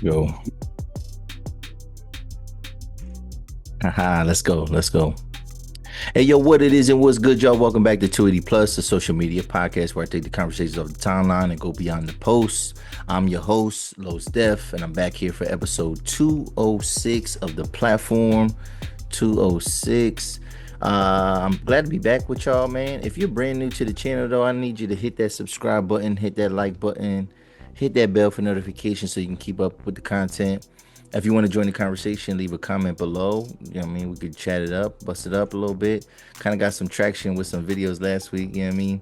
Yo, haha, let's go, let's go. Hey, yo, what it is and what's good, y'all? Welcome back to 280 Plus, the social media podcast where I take the conversations off the timeline and go beyond the posts. I'm your host, Los Def, and I'm back here for episode 206 of the platform. 206. I'm glad to be back with y'all, man. If you're brand new to the channel, though, I need you to hit that subscribe button, hit that like button, hit that bell for notifications so you can keep up with the content. If you want to join the conversation, leave a comment below. You know what I mean? We could chat it up, bust it up a little bit. Kind of got some traction with some videos last week, you know what I mean?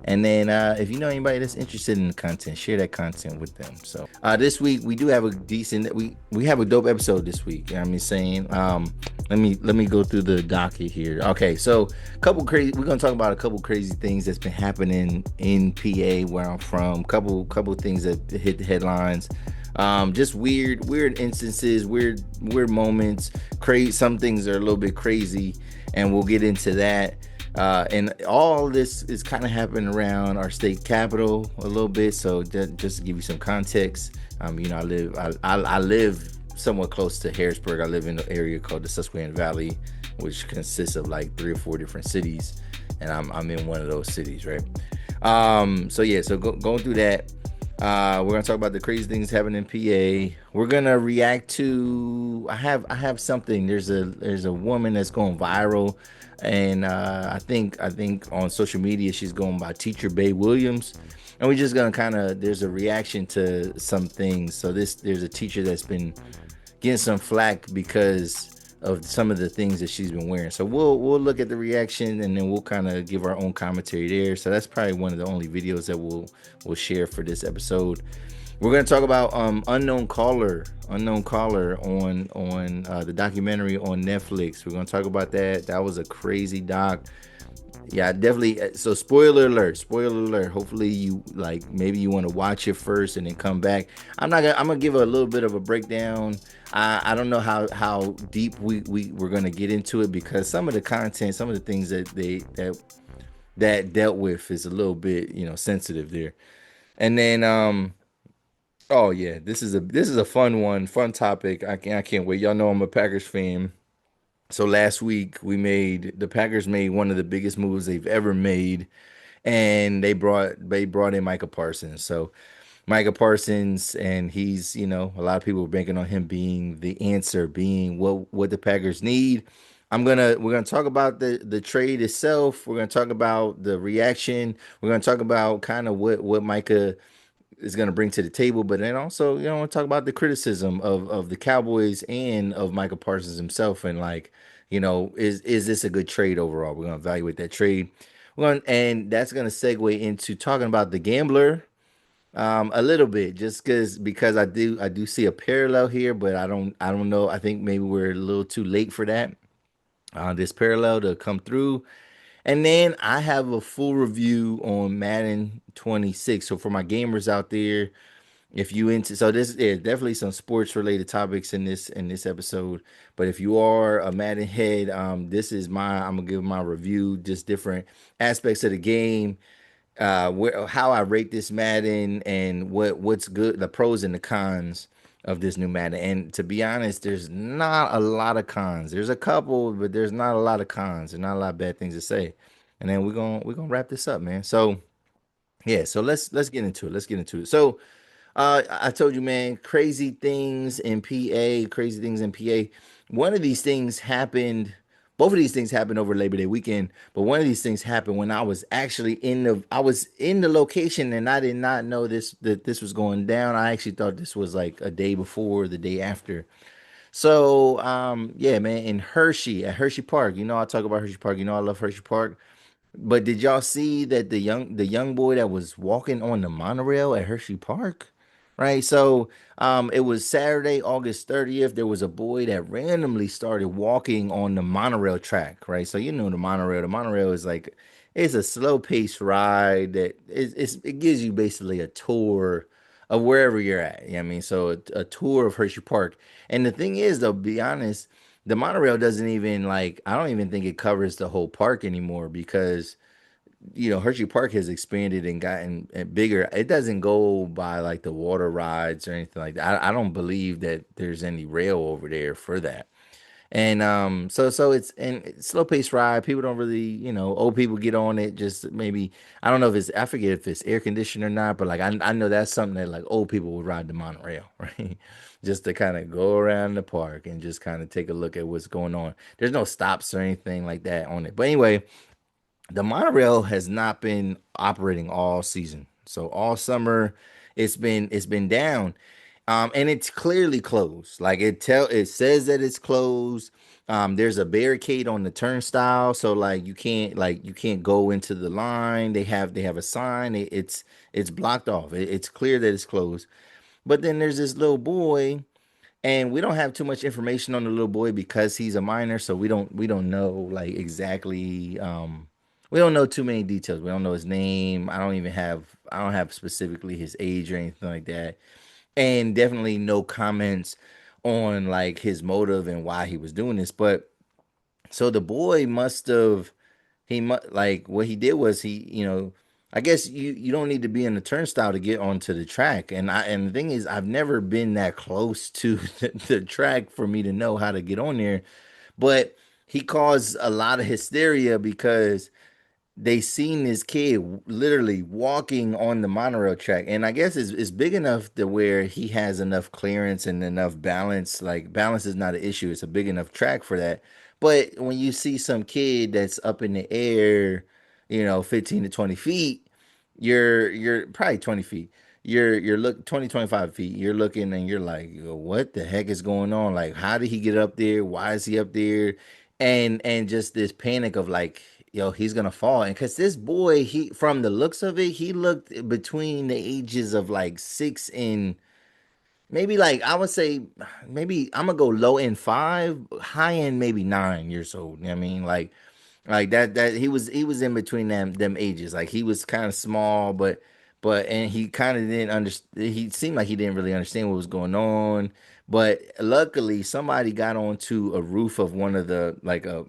And then if you know anybody that's interested in the content, share that content with them. So this week we do have a decent we have a dope episode this week. You know what I mean saying? Let me go through the docket here. Okay, so we're gonna talk about a couple crazy things that's been happening in PA where I'm from. Couple things that hit the headlines. Just weird instances, weird moments. Crazy, some things are a little bit crazy, and we'll get into that. And all this is kind of happening around our state capital a little bit. So just to give you some context, I live somewhat close to Harrisburg. I live in an area called the Susquehanna Valley, which consists of like 3 or 4 different cities, and I'm in one of those cities, right? So going through that. We're gonna talk about the crazy things happening in PA. We're gonna react to. I have something. There's a woman that's going viral, and I think on social media she's going by Teacher Bay Williams, and we're just gonna kind of. There's a reaction to some things. So there's a teacher that's been getting some flack because of some of the things that she's been wearing. So we'll look at the reaction and then we'll kind of give our own commentary there. So that's probably one of the only videos that we'll share for this episode. We're gonna talk about unknown caller on the documentary on Netflix. We're gonna talk about that. That was a crazy doc. Yeah, definitely. So spoiler alert, spoiler alert. Hopefully you like maybe you want to watch it first and then come back. I'm gonna give a little bit of a breakdown. I don't know how deep we're gonna get into it because some of the content, some of the things that dealt with is a little bit, sensitive there. And then oh yeah, this is a fun one, fun topic. I can't wait. Y'all know I'm a Packers fan. So last week the Packers made one of the biggest moves they've ever made, and they brought in Micah Parsons. So Micah Parsons, and he's a lot of people are banking on him being the answer, being what the Packers need. We're gonna talk about the trade itself. We're gonna talk about the reaction. We're gonna talk about kind of what Micah is going to bring to the table, but then also, I want to talk about the criticism of the Cowboys and of Michael Parsons himself, and like, is this a good trade overall? We're going to evaluate that trade. And that's going to segue into talking about the gambler a little bit, just because I do see a parallel here, but I don't know. I think maybe we're a little too late for that. This parallel to come through. And then I have a full review on Madden 26. So for my gamers out there, if you into so this is definitely some sports related topics in this episode. But if you are a Madden head, this is I'm gonna give my review, just different aspects of the game, how I rate this Madden and what's good, the pros and the cons of this new Madden. And to be honest, there's not a lot of cons. There's a couple, but there's not a lot of cons. There's not a lot of bad things to say. And then we're gonna wrap this up, man. So yeah, so let's get into it. Let's get into it. So I told you, man, crazy things in PA, crazy things in PA. One of these things happened, both of these things happened over Labor Day weekend, but one of these things happened when I was in the location and I did not know that this was going down. I actually thought this was like a day before, the day after. So, yeah, man, in at Hershey Park, I talk about Hershey Park, I love Hershey Park. But did y'all see that the young boy that was walking on the monorail at Hershey Park? Right. So it was Saturday, August 30th. There was a boy that randomly started walking on the monorail track, right? So the monorail. The monorail is like it's a slow paced ride that it gives you basically a tour of wherever you're at. You know what I mean? So a tour of Hershey Park. And the thing is, though, be honest, the monorail doesn't even like I don't even think it covers the whole park anymore because Hershey Park has expanded and gotten bigger. It doesn't go by like the water rides or anything like that. I don't believe that there's any rail over there for that. And so it's slow paced ride. People don't really, old people get on it. Just maybe I don't know if I forget if it's air conditioned or not, but like I know that's something that like old people would ride the monorail, right? Just to kind of go around the park and just kind of take a look at what's going on. There's no stops or anything like that on it. But anyway, the monorail has not been operating all season. So all summer it's been down. And it's clearly closed. Like it says that it's closed. There's a barricade on the turnstile, so like you can't go into the line. They have a sign. It's blocked off. It's clear that it's closed. But then there's this little boy, and we don't have too much information on the little boy because he's a minor, so we don't know like exactly we don't know too many details. We don't know his name. I don't have specifically his age or anything like that. And definitely no comments on like his motive and why he was doing this. But so the boy must have like what he did was I guess you don't need to be in the turnstile to get onto the track. And the thing is I've never been that close to the track for me to know how to get on there. But he caused a lot of hysteria because they seen this kid literally walking on the monorail track, and I guess it's big enough to where he has enough clearance and enough balance. Like balance is not an issue. It's a big enough track for that. But when you see some kid that's up in the air, 15 to 20 feet, you're probably 20 feet. You're look 20 25 feet. You're looking and you're like, "Yo, what the heck is going on? Like, how did he get up there? Why is he up there?" And just this panic of like, yo, he's gonna fall. And because this boy, he from the looks of it, he looked between the ages of like 6 and maybe like I would say maybe I'm gonna go low end 5, high end maybe 9 years old. You know what I mean? Like that he was in between them ages. Like he was kind of small, but and he kind of didn't understand. He seemed like he didn't really understand what was going on. But luckily, somebody got onto a roof of one of the like a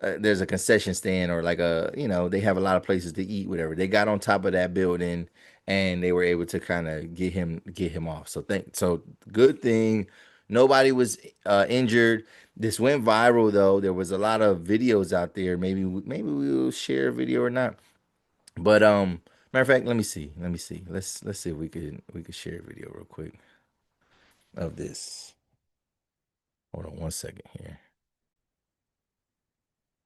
there's a concession stand or like they have a lot of places to eat, whatever. They got on top of that building and they were able to kind of get him off. So good thing nobody was injured. This went viral though. There was a lot of videos out there. Maybe we will share a video or not. But matter of fact, let me see. Let me see. Let's see if we could share a video real quick of this. Hold on one second here.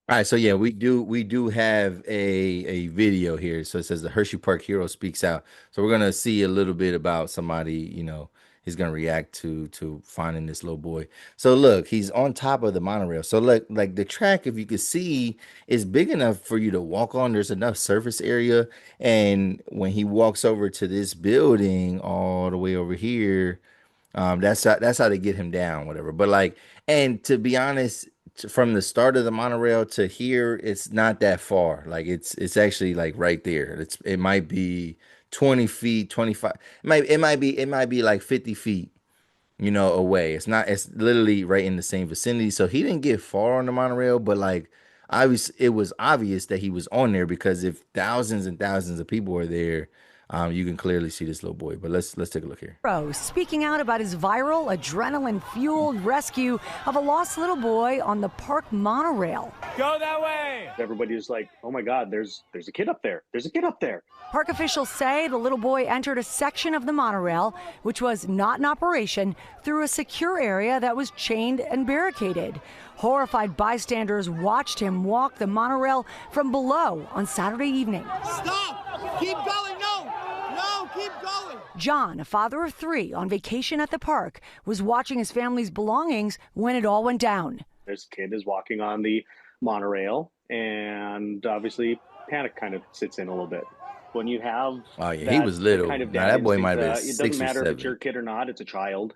All right, so yeah, we do have a video here. So it says the Hershey Park hero speaks out. So we're gonna see a little bit about somebody, he's gonna react to finding this little boy. So look, he's on top of the monorail. So look, like the track, if you could see, is big enough for you to walk on. There's enough surface area. And when he walks over to this building all the way over here, that's how they get him down, whatever. But like, and to be honest, from the start of the monorail to here, it's not that far. Like it's actually like right there. It might be 20 feet, 25. It might be like 50 feet, away. It's not. It's literally right in the same vicinity. So he didn't get far on the monorail, but like, it was obvious that he was on there because if thousands and thousands of people are there, you can clearly see this little boy. But let's take a look here. Speaking out about his viral, adrenaline-fueled rescue of a lost little boy on the park monorail. Go that way! Everybody was like, oh my God, there's a kid up there. There's a kid up there. Park officials say the little boy entered a section of the monorail, which was not in operation, through a secure area that was chained and barricaded. Horrified bystanders watched him walk the monorail from below on Saturday evening. Stop! Keep going! No, keep going! John, a father of 3 on vacation at the park, was watching his family's belongings when it all went down. This kid is walking on the monorail, and obviously panic kind of sits in a little bit. When you have Oh yeah, he was little. kind of Now that boy might instinct, have been it 6 doesn't or matter if 7. it's your kid or not, it's a child,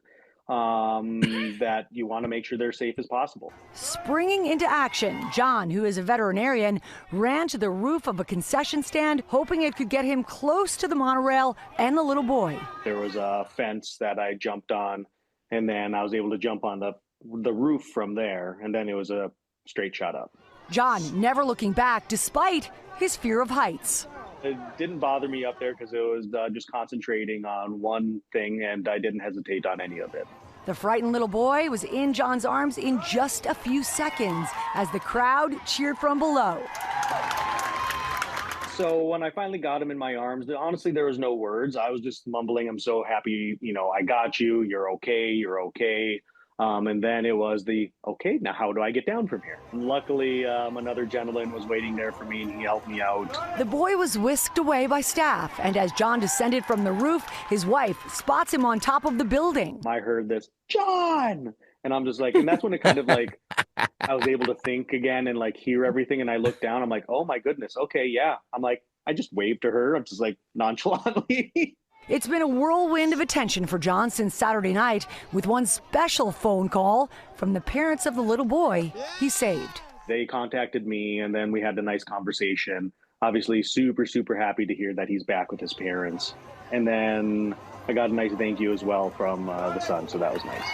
that you want to make sure they're safe as possible. Springing into action, John, who is a veterinarian, ran to the roof of a concession stand, hoping it could get him close to the monorail and the little boy. There was a fence that I jumped on, and then I was able to jump on the roof from there, and then it was a straight shot up. John never looking back despite his fear of heights. It didn't bother me up there because it was just concentrating on one thing, and I didn't hesitate on any of it. The frightened little boy was in John's arms in just a few seconds as the crowd cheered from below. So when I finally got him in my arms, honestly, there was no words. I was just mumbling, I'm so happy, I got you, you're okay, you're okay. And then it was okay, now how do I get down from here? And luckily, another gentleman was waiting there for me, and he helped me out. The boy was whisked away by staff, and as John descended from the roof, his wife spots him on top of the building. I heard this, John! And I'm just like, and that's when it kind of like, I was able to think again and like hear everything. And I looked down, I'm like, oh my goodness, okay, yeah. I'm like, I just waved to her. I'm just like nonchalantly. It's been a whirlwind of attention for John since Saturday night, with one special phone call from the parents of the little boy he saved. They contacted me, and then we had a nice conversation. Obviously, super, super happy to hear that he's back with his parents. And then I got a nice thank you as well from the son, so that was nice.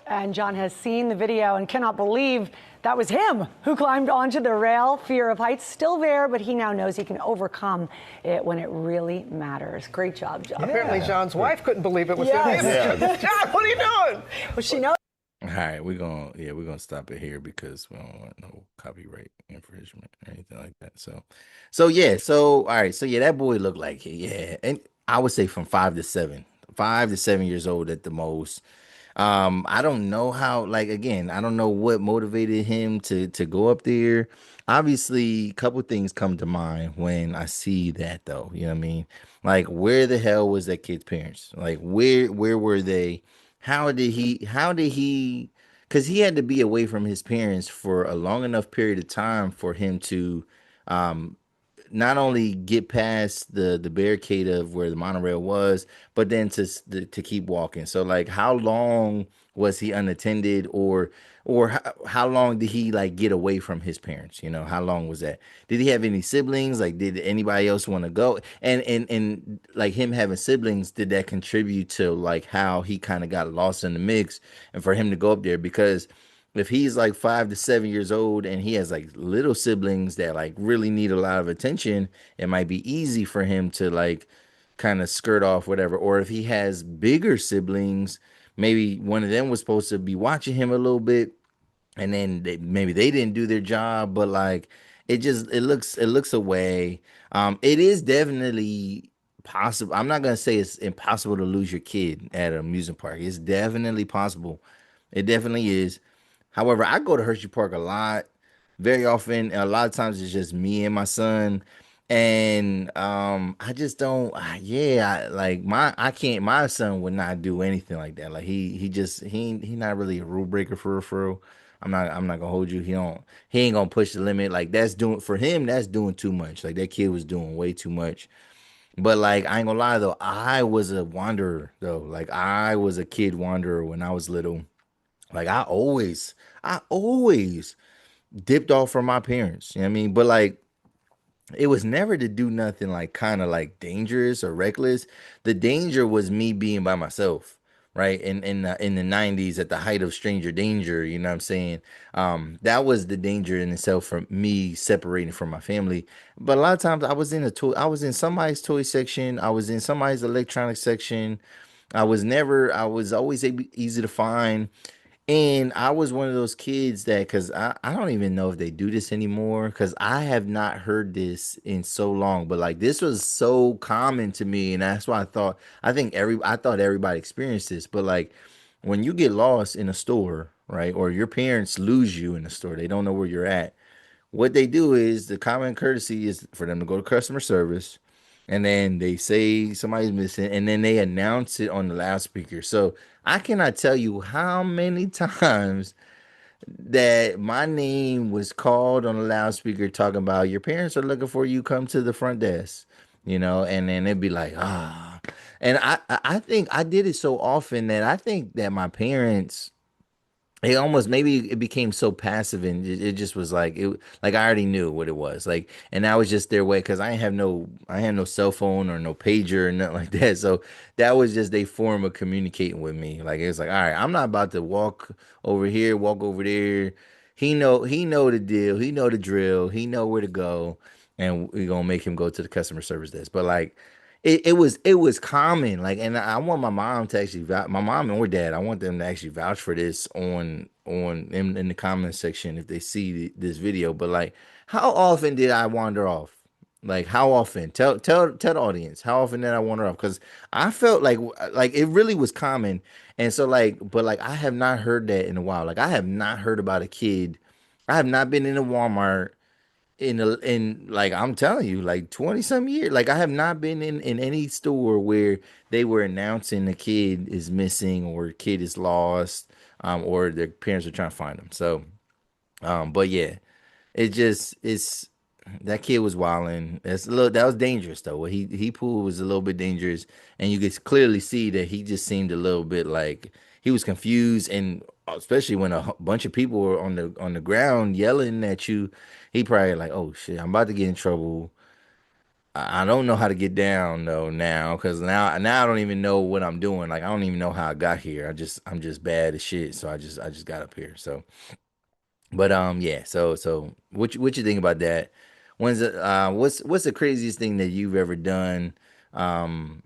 And John has seen the video and cannot believe that was him who climbed onto the rail. Fear of heights still there, but he now knows he can overcome it when it really matters. Great job, John. Apparently, John's wife couldn't believe it was him. John, what are you doing? Well, she knows. All right, we're gonna stop it here because we don't want no copyright infringement or anything like that. All right, that boy looked like it, yeah, and I would say from 5 to 7 years old at the most. I don't know how, like, again, I don't know what motivated him to go up there. Obviously, a couple things come to mind when I see that, though. You know what I mean? Like, where the hell was that kid's parents? Like, where were they? How did he, because he had to be away from his parents for a long enough period of time for him to, not only get past the barricade of where the monorail was, but then to keep walking. So like, how long was he unattended, or how long did he like get away from his parents? How long was that? Did he have any siblings? Like, did anybody else want to go? And like him having siblings, did that contribute to like how he kind of got lost in the mix and for him to go up there? Because if he's like 5 to 7 years old and he has like little siblings that like really need a lot of attention, it might be easy for him to like kind of skirt off whatever. Or if he has bigger siblings, maybe one of them was supposed to be watching him a little bit, and then maybe they didn't do their job, but like it looks away. It is definitely possible. I'm not gonna say it's impossible to lose your kid at an amusement park. It's definitely possible. It definitely is. However, I go to Hershey Park a lot, very often. And a lot of times it's just me and my son. And I just don't, I can't, my son would not do anything like that. Like he not really a rule breaker for real. I'm not gonna hold you. He ain't gonna push the limit. Like that's doing too much. Like that kid was doing way too much. But like, I ain't gonna lie though, I was a wanderer though. Like I was a kid wanderer when I was little. Like I always dipped off from my parents. You know what I mean? But like it was never to do nothing like kind of like dangerous or reckless. The danger was me being by myself, right? In the 90s at the height of stranger danger, you know what I'm saying? That was the danger in itself for me separating from my family. But a lot of times I was in somebody's toy section, I was in somebody's electronic section. I was always easy to find. And I was one of those kids that, because I don't even know if they do this anymore, because I have not heard this in so long. But like this was so common to me, and that's why I thought everybody experienced this. But like when you get lost in a store, right, or your parents lose you in a store, they don't know where you're at. What they do is the common courtesy is for them to go to customer service, and then they say somebody's missing, and then they announce it on the loudspeaker. So I cannot tell you how many times that my name was called on the loudspeaker talking about your parents are looking for you, come to the front desk, and then it'd be like, ah. And I think I did it so often that I think that my parents, it almost, maybe it became so passive, and it just was like like I already knew what it was like, and that was just their way, because I had no cell phone or no pager or nothing like that. So that was just their form of communicating with me. Like it was like, all right, I'm not about to walk over here, walk over there, he know the deal. He know the drill. He know where to go, and we're gonna make him go to the customer service desk. But like, it was common. Like, and I want my mom to actually my mom and or dad. I want them to actually vouch for this in the comment section if they see this video. But like, how often did I wander off? Like, how often? Tell the audience how often did I wander off? Because I felt like it really was common. And so like, but like I have not heard that in a while. Like I have not heard about a kid. I have not been in a Walmart in like I'm telling you, like 20 some years. Like I have not been in any store where they were announcing a kid is missing or a kid is lost, or their parents are trying to find them. So but yeah, it's that kid was wilding. That was dangerous though. What he pulled was a little bit dangerous, and you could clearly see that he just seemed a little bit like he was confused, and especially when a bunch of people were on the ground yelling at you, he probably like, oh shit, I'm about to get in trouble. I don't know how to get down though now, because now I don't even know what I'm doing. Like I don't even know how I got here. I'm just bad as shit. So I just got up here. So but yeah, so what you think about that? What's the craziest thing that you've ever done? Um,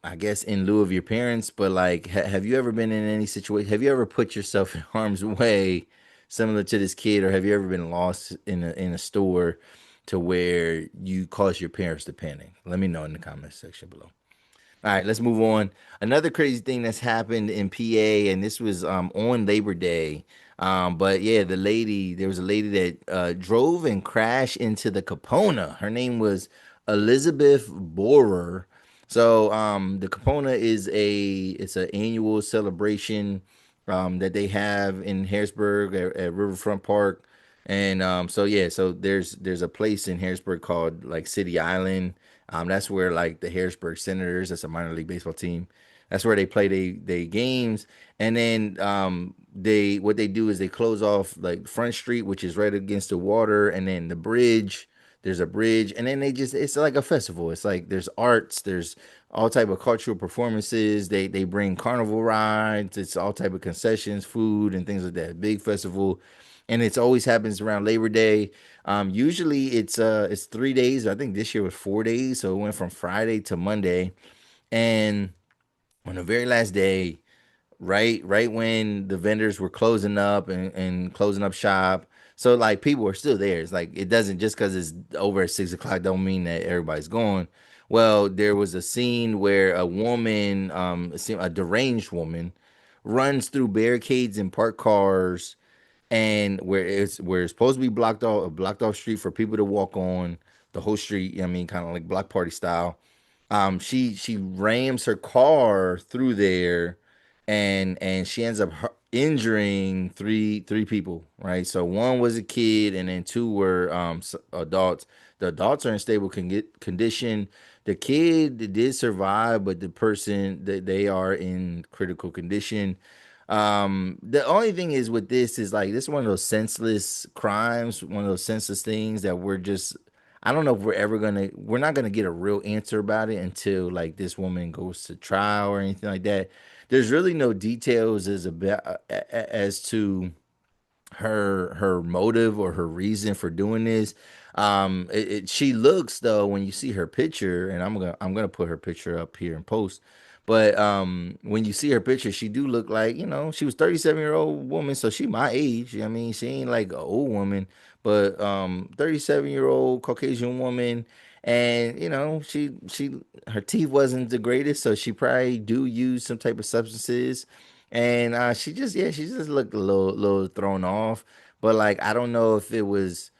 I guess in lieu of your parents, but like, have you ever been in any situation? Have you ever put yourself in harm's way, similar to this kid, or have you ever been lost in a store to where you caused your parents to panic? Let me know in the comment section below. All right, let's move on. Another crazy thing that's happened in PA, and this was on Labor Day. But yeah, there was a lady that drove and crashed into the Kipona. Her name was Elizabeth Borer. So the Kipona it's an annual celebration that they have in Harrisburg at Riverfront Park. And so yeah, so there's a place in Harrisburg called like City Island. That's where like the Harrisburg Senators, that's a minor league baseball team. That's where they play they games. And then they what they do is they close off like Front Street, which is right against the water, and then the bridge. There's a bridge, and then it's like a festival. It's like there's arts, there's all type of cultural performances. They bring carnival rides. It's all type of concessions, food, and things like that. Big festival, and it's always happens around Labor Day. Usually it's 3 days. I think this year was 4 days, so it went from Friday to Monday. And on the very last day, right when the vendors were closing up and closing up shop, so like people are still there. It's like it doesn't just because it's over at 6 o'clock don't mean that everybody's gone. Well, there was a scene where a woman, a deranged woman, runs through barricades and parked cars, and where it's supposed to be blocked off street for people to walk on the whole street. I mean, kind of like block party style. She rams her car through there, and she ends up injuring three people. Right, so one was a kid, and then two were adults. The adults are in stable condition. The kid did survive, but the person that they are in critical condition. The only thing is with this is like this is one of those senseless crimes, one of those senseless things that I don't know if we're not gonna get a real answer about it until like this woman goes to trial or anything like that. There's really no details as to her motive or her reason for doing this. She looks though when you see her picture, and I'm gonna put her picture up here and post. But when you see her picture, she do look like she was 37-year-old woman, so she my age. I mean, she ain't like an old woman, but 37-year-old Caucasian woman, and she her teeth wasn't the greatest, so she probably do use some type of substances, and she just looked a little thrown off. But like I don't know if it was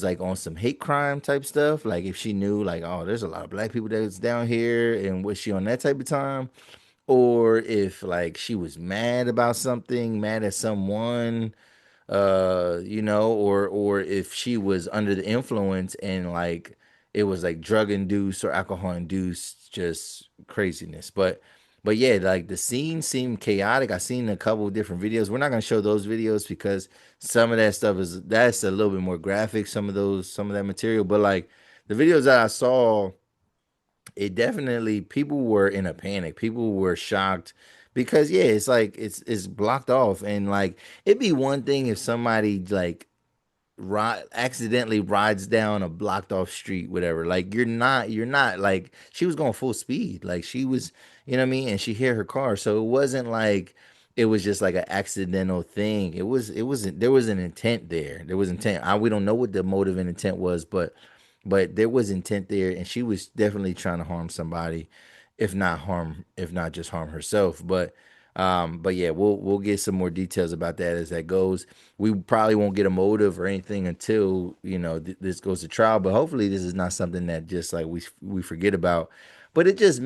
like on some hate crime type stuff, like if she knew like, oh, there's a lot of black people that's down here, and was she on that type of time, or if like she was mad about something, mad at someone, or if she was under the influence and like it was like drug induced or alcohol induced, just craziness. But yeah, like the scene seemed chaotic. I seen a couple of different videos. We're not gonna show those videos because some of that stuff that's a little bit more graphic. Some of that material, but like the videos that I saw, it definitely people were in a panic. People were shocked. because yeah, it's like it's blocked off, and like it'd be one thing if somebody like accidentally rides down a blocked off street, whatever. Like you're not like she was going full speed, like she was, you know what I mean, and she hit her car, so it wasn't like it was just like an accidental thing. It wasn't there was an intent there. There was intent. We don't know what the motive and intent was, but there was intent there, and she was definitely trying to harm somebody, if not just harm herself. But yeah, we'll get some more details about that as that goes. We probably won't get a motive or anything until this goes to trial. But hopefully, this is not something that just like we forget about. But it just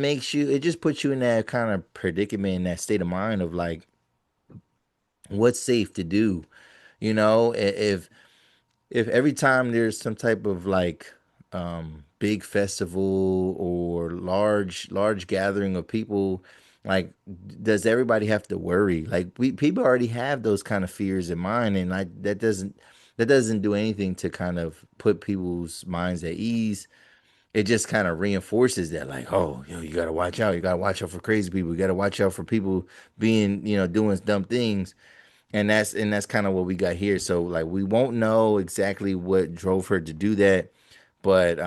puts you in that kind of predicament, in that state of mind of like, what's safe to do. If every time there's some type of like big festival or large gathering of people, like, does everybody have to worry? Like, we people already have those kind of fears in mind, and like that doesn't do anything to kind of put people's minds at ease. It just kind of reinforces that, like, oh, you gotta watch out. You gotta watch out for crazy people. You gotta watch out for people being, doing dumb things. And that's kind of what we got here. So like we won't know exactly what drove her to do that, but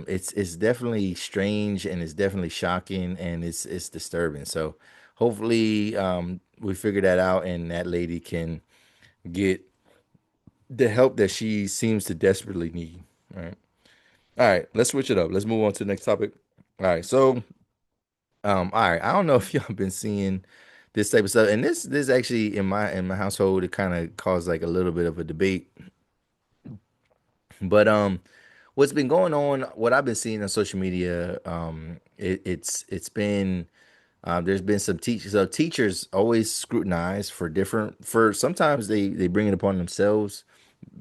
it's definitely strange, and it's definitely shocking, and it's disturbing. So hopefully we figure that out, and that lady can get the help that she seems to desperately need. All right, let's switch it up. Let's move on to the next topic. All right, so all right, I don't know if y'all been seeing this type of stuff, and this actually in my household, it kind of caused like a little bit of a debate. But what's been going on, what I've been seeing on social media, it's been there's been some teachers. So teachers always scrutinize for sometimes they bring it upon themselves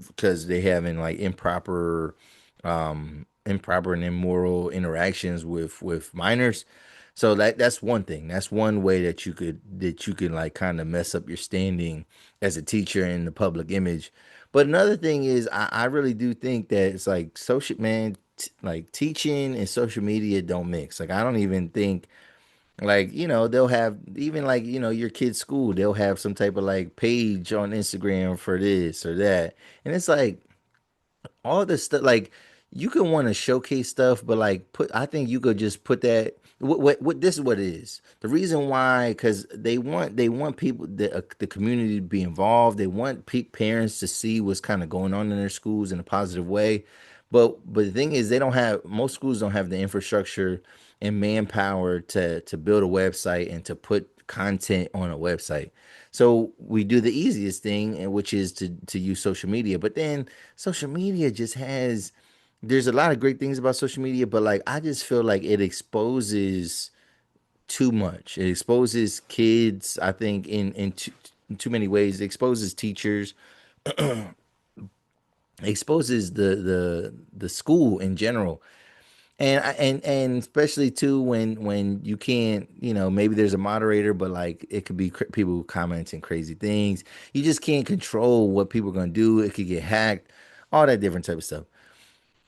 because they having like improper and immoral interactions with minors. So that's one thing. That's one way that you can like kind of mess up your standing as a teacher in the public image. But another thing is, I really do think that it's like social man, like teaching and social media don't mix. Like I don't even think, like, they'll have, even like, your kid's school, they'll have some type of like page on Instagram for this or that. And it's like, all this stuff, like, you can want to showcase stuff, but like, I think you could just put that, what this is what it is. The reason why, because they want people, the community to be involved. They want parents to see what's kind of going on in their schools in a positive way. But the thing is, most schools don't have the infrastructure and manpower to build a website and to put content on a website. So we do the easiest thing, and which is to use social media. But then social media just has, there's a lot of great things about social media, but like I just feel like it exposes too much. It exposes kids, I think, in too many ways. It exposes teachers, exposes the school in general. And especially too when you can't, maybe there's a moderator, but like it could be people commenting crazy things. You just can't control what people are going to do. It could get hacked, all that different type of stuff.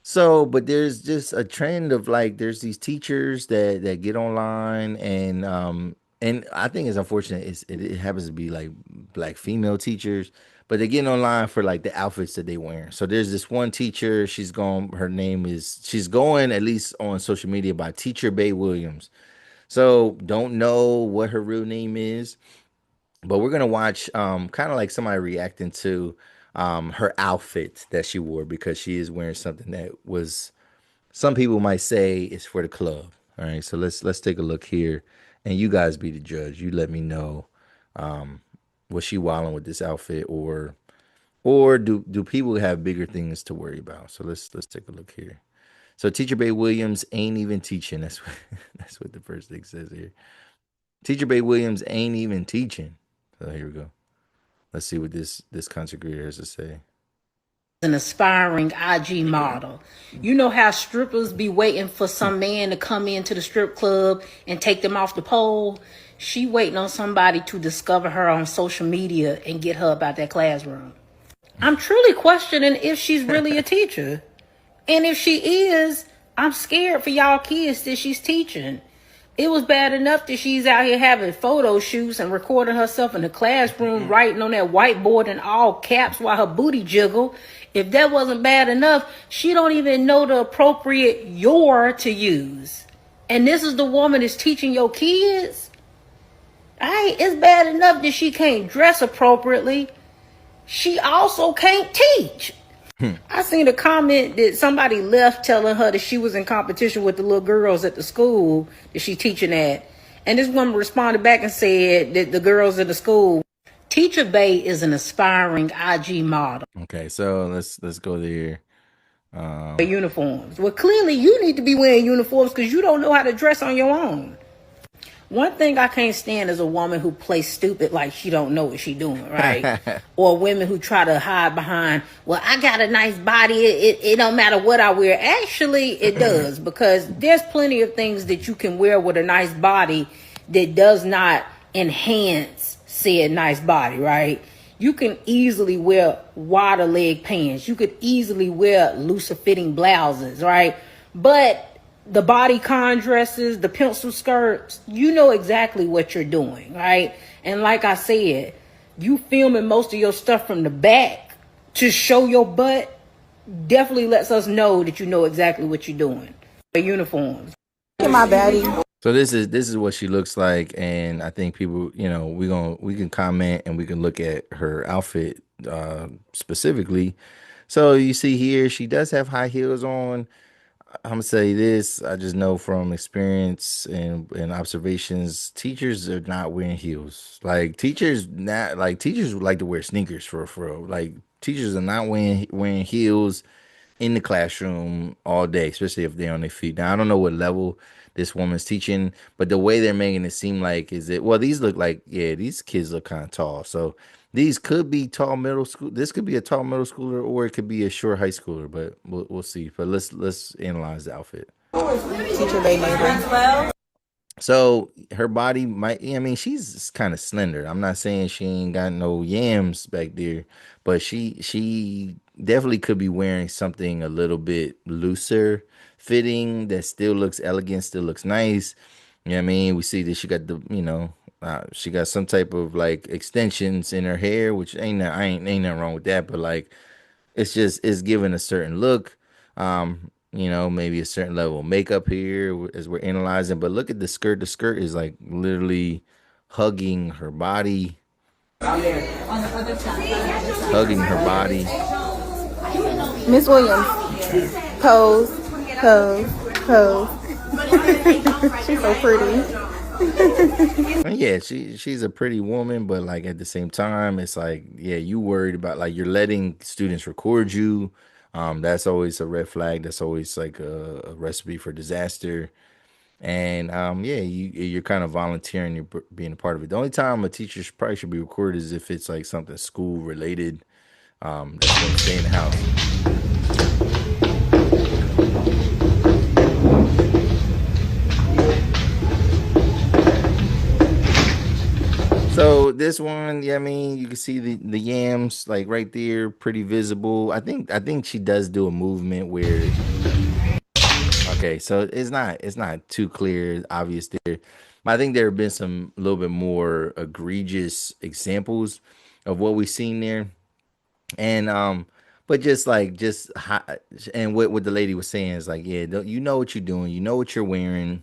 So, but there's just a trend of like there's these teachers that get online, and I think it's unfortunate. It happens to be like black female teachers, but they get online for like the outfits that they wear. So there's this one teacher. She's going, at least on social media, by Teacher Bay Williams. So don't know what her real name is, but we're gonna watch kind of like somebody reacting to her outfit that she wore, because she is wearing something that was, some people might say, is for the club. All right, so let's take a look here, and you guys be the judge. You let me know, was she wilding with this outfit, or do people have bigger things to worry about? So let's take a look here. So Teacher Bay Williams ain't even teaching. That's what that's what the first thing says here. Teacher Bay Williams ain't even teaching. So here we go. Let's see what this content creator has to say. An aspiring IG model. You know how strippers be waiting for some man to come into the strip club and take them off the pole? She waiting on somebody to discover her on social media and get her about that classroom. I'm truly questioning if she's really a teacher. And if she is, I'm scared for y'all kids that she's teaching. It was bad enough that she's out here having photo shoots and recording herself in the classroom, writing on that whiteboard in all caps while her booty jiggle. If that wasn't bad enough, she don't even know the appropriate "your" to use. And this is the woman that's teaching your kids? It's bad enough that she can't dress appropriately. She also can't teach. I seen a comment that somebody left telling her that she was in competition with the little girls at the school that she's teaching at. And this woman responded back and said that the girls at the school, Teacher Bay is an aspiring IG model. Okay, so let's go there. Uniforms. Well, clearly you need to be wearing uniforms because you don't know how to dress on your own. One thing I can't stand is a woman who plays stupid like she don't know what she doing, right? Or women who try to hide behind, well, I got a nice body. It don't matter what I wear. Actually, it does, because there's plenty of things that you can wear with a nice body that does not enhance said nice body, right? You can easily wear wider leg pants. You could easily wear looser fitting blouses, right? But the bodycon dresses, the pencil skirts, you know exactly what you're doing, right? And like I said, you filming most of your stuff from the back to show your butt definitely lets us know that you know exactly what you're doing. The uniforms. My baddie. So this is what she looks like, and I think people, we can comment and we can look at her outfit specifically. So you see here, she does have high heels on. I'm gonna say this. I just know from experience and observations, teachers are not wearing heels. Like teachers like to wear sneakers for real. Like teachers are not wearing heels in the classroom all day, especially if they're on their feet. Now I don't know what level this woman's teaching, but the way they're making it seem like these look like, yeah, these kids look kind of tall. So these could be tall middle school. This could be a tall middle schooler, or it could be a short high schooler. But we'll see. But let's analyze the outfit. Teacher Bay neighbor. So her body might, I mean, she's kind of slender. I'm not saying she ain't got no yams back there, but she definitely could be wearing something a little bit looser fitting that still looks elegant, still looks nice. You know what I mean? We see that she got she got some type of like extensions in her hair, which ain't nothing wrong with that, but like it's giving a certain look. Maybe a certain level of makeup here as we're analyzing. But look at the skirt. The skirt is like literally hugging her body. Hugging her body. Miss Williams. Pose. She's so pretty. Yeah, she's a pretty woman, but like at the same time, it's like, yeah, you worried about like you're letting students record you. That's always a red flag. That's always like a recipe for disaster. And yeah, you're kind of volunteering, you're being a part of it. The only time a teacher probably should be recorded is if it's like something school related. That's going to stay in the house. So this one, yeah, I mean, you can see the yams like right there, pretty visible. I think she does do a movement where, okay, so it's not too clear, obvious there. I think there have been some a little bit more egregious examples of what we've seen there, and but and what the lady was saying is like, yeah, you know what you're doing, you know what you're wearing,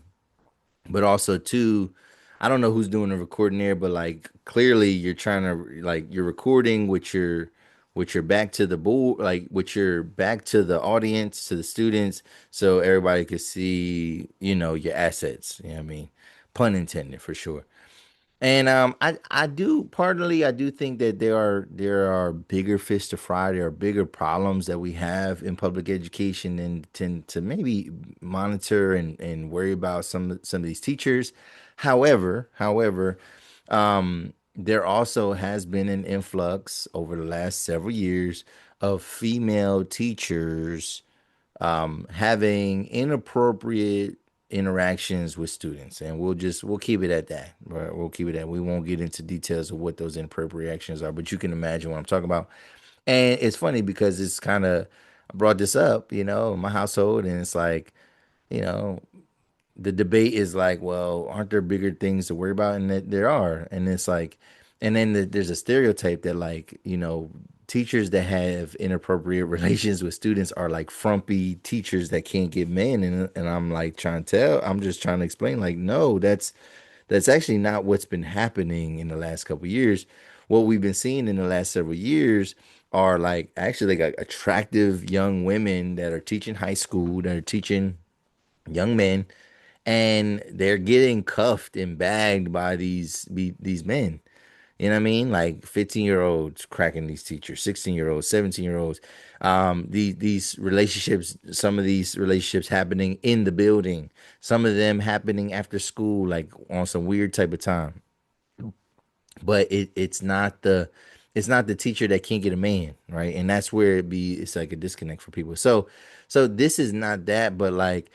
but also too, I don't know who's doing the recording there, but like clearly you're trying to like you're recording with your back to the board, like with your back to the audience, to the students, so everybody could see, your assets. You know what I mean? Pun intended for sure. And I do think that there are bigger fish to fry. There are bigger problems that we have in public education and tend to maybe monitor and worry about some of these teachers. However, there also has been an influx over the last several years of female teachers having inappropriate interactions with students, and we'll keep it at that. Right? We'll keep it at. We won't get into details of what those inappropriate reactions are, but you can imagine what I'm talking about. And it's funny because it's kind of, I brought this up, in my household, and it's like, you know, the debate is like, well, aren't there bigger things to worry about? And that there are. And it's like, and then there's a stereotype that like, teachers that have inappropriate relations with students are like frumpy teachers that can't get men. And I'm like I'm just trying to explain, like, no, that's actually not what's been happening in the last couple of years. What we've been seeing in the last several years are like actually like attractive young women that are teaching high school, that are teaching young men, and they're getting cuffed and bagged by these men. You know what I mean? Like 15-year-olds cracking these teachers, 16-year-olds, 17-year-olds. These relationships, some of these relationships happening in the building, some of them happening after school, like on some weird type of time. But it's not the teacher that can't get a man, right? And that's where it's like a disconnect for people. So this is not that, but like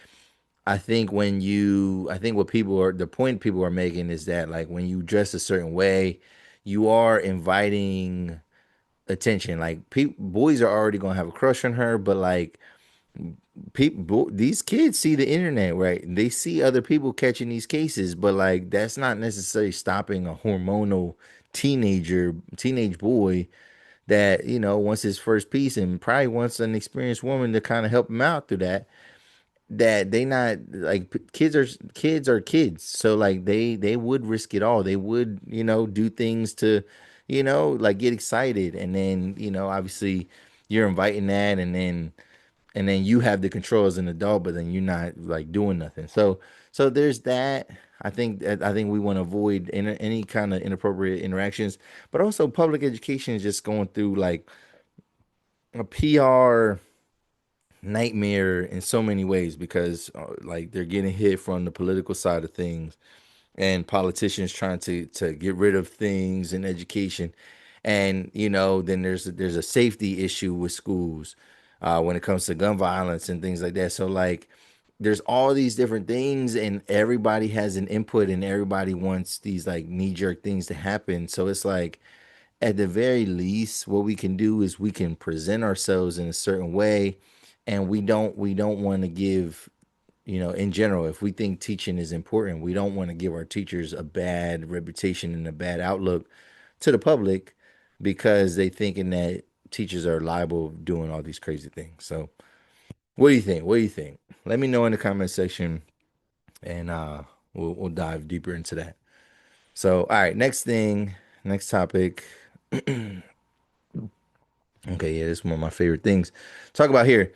I think what people are, the point people are making is that like when you dress a certain way, you are inviting attention. Like boys are already gonna have a crush on her, but like people, these kids see the internet, right? They see other people catching these cases, but like that's not necessarily stopping a hormonal teenage boy that wants his first piece and probably wants an experienced woman to kind of help him out through that they not like kids are kids, so like they would risk it all. They would do things to like get excited, and then obviously you're inviting that, and then you have the control as an adult, but then you're not like doing nothing. So there's that. I think we want to avoid any kind of inappropriate interactions, but also public education is just going through like a PR nightmare in so many ways because like they're getting hit from the political side of things, and politicians trying to get rid of things in education, and then there's a safety issue with schools when it comes to gun violence and things like that. So like there's all these different things, and everybody has an input, and everybody wants these like knee-jerk things to happen. So it's like at the very least, what we can do is we can present ourselves in a certain way, and we don't want to give, in general, if we think teaching is important, we don't want to give our teachers a bad reputation and a bad outlook to the public because they thinking that teachers are liable doing all these crazy things. So, what do you think? What do you think? Let me know in the comment section, and we'll dive deeper into that. So, all right, next topic. Okay, yeah, this is one of my favorite things. Talk about here.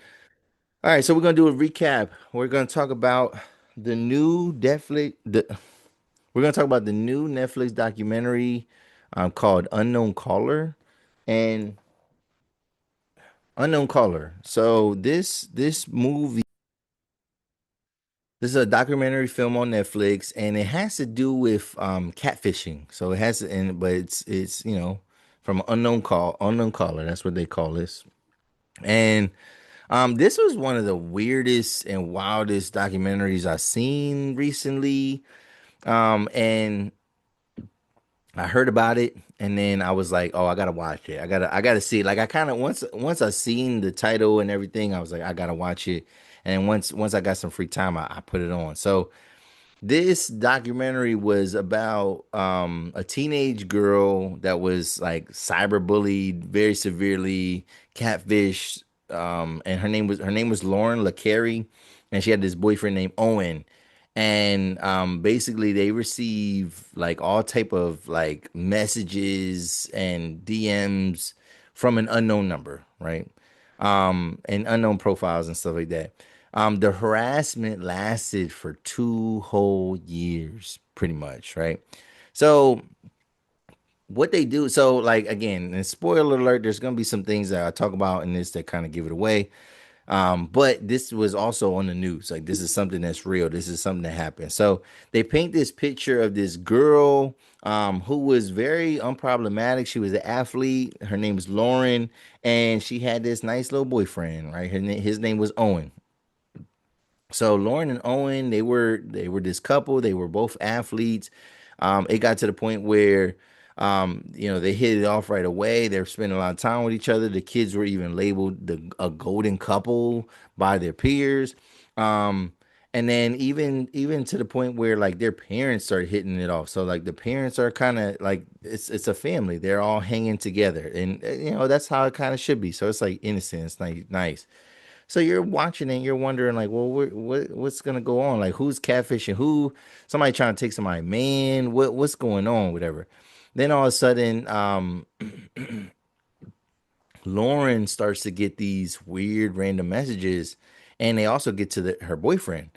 All right, so we're gonna do a recap. We're gonna talk about the new Netflix. We're gonna talk about the new Netflix documentary called and Unknown Caller. So this movie, this is a documentary film on Netflix, and it has to do with catfishing. So it has, and but it's from unknown caller. That's what they call this. And this was one of the weirdest and wildest documentaries I've seen recently. And I heard about it, and then I was like, "Oh, I gotta watch it. I gotta see it." Like I kind of once I seen the title and everything, I was like, "I gotta watch it." And once I got some free time, I put it on. So this documentary was about a teenage girl that was like cyberbullied very severely, catfished, and her name was Lauren LaCarrie, and she had this boyfriend named Owen, and basically they receive like all type of like messages and DMs from an unknown number, right? And unknown profiles and stuff like that. The harassment lasted for 2 whole years, pretty much, right? So what they do, so like again, and spoiler alert, there's gonna be some things that I talk about in this that kind of give it away. But this was also on the news. Like this is something that's real. This is something that happened. So they paint this picture of this girl who was very unproblematic. She was an athlete. Her name was Lauren, and she had this nice little boyfriend, right? His name was Owen. So Lauren and Owen, they were this couple. They were both athletes. It got to the point where they hit it off right away. They were spending a lot of time with each other. The kids were even labeled a golden couple by their peers. Um, And then even to the point where like their parents start hitting it off. So like the parents are kind of like it's a family. They're all hanging together, and that's how it kind of should be. So it's like innocent. It's like nice. So you're watching it, you're wondering like, well, what's gonna go on? Like who's catfishing who? Somebody trying to take somebody man? What's going on? Whatever. Then all of a sudden, Lauren starts to get these weird random messages, and they also get to her boyfriend.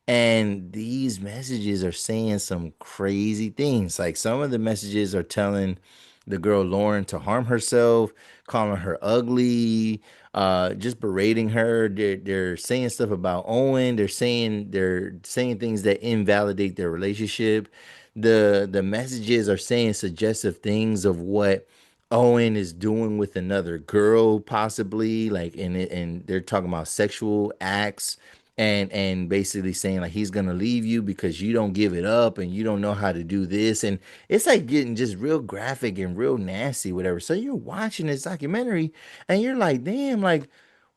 And these messages are saying some crazy things. Like some of the messages are telling the girl Lauren to harm herself, calling her ugly, just berating her. They're saying stuff about Owen. They're saying things that invalidate their relationship. The messages are saying suggestive things of what Owen is doing with another girl, possibly like and they're talking about sexual acts and basically saying like he's gonna leave you because you don't give it up and you don't know how to do this, and it's like getting just real graphic and real nasty, whatever. So you're watching this documentary and you're like, damn, like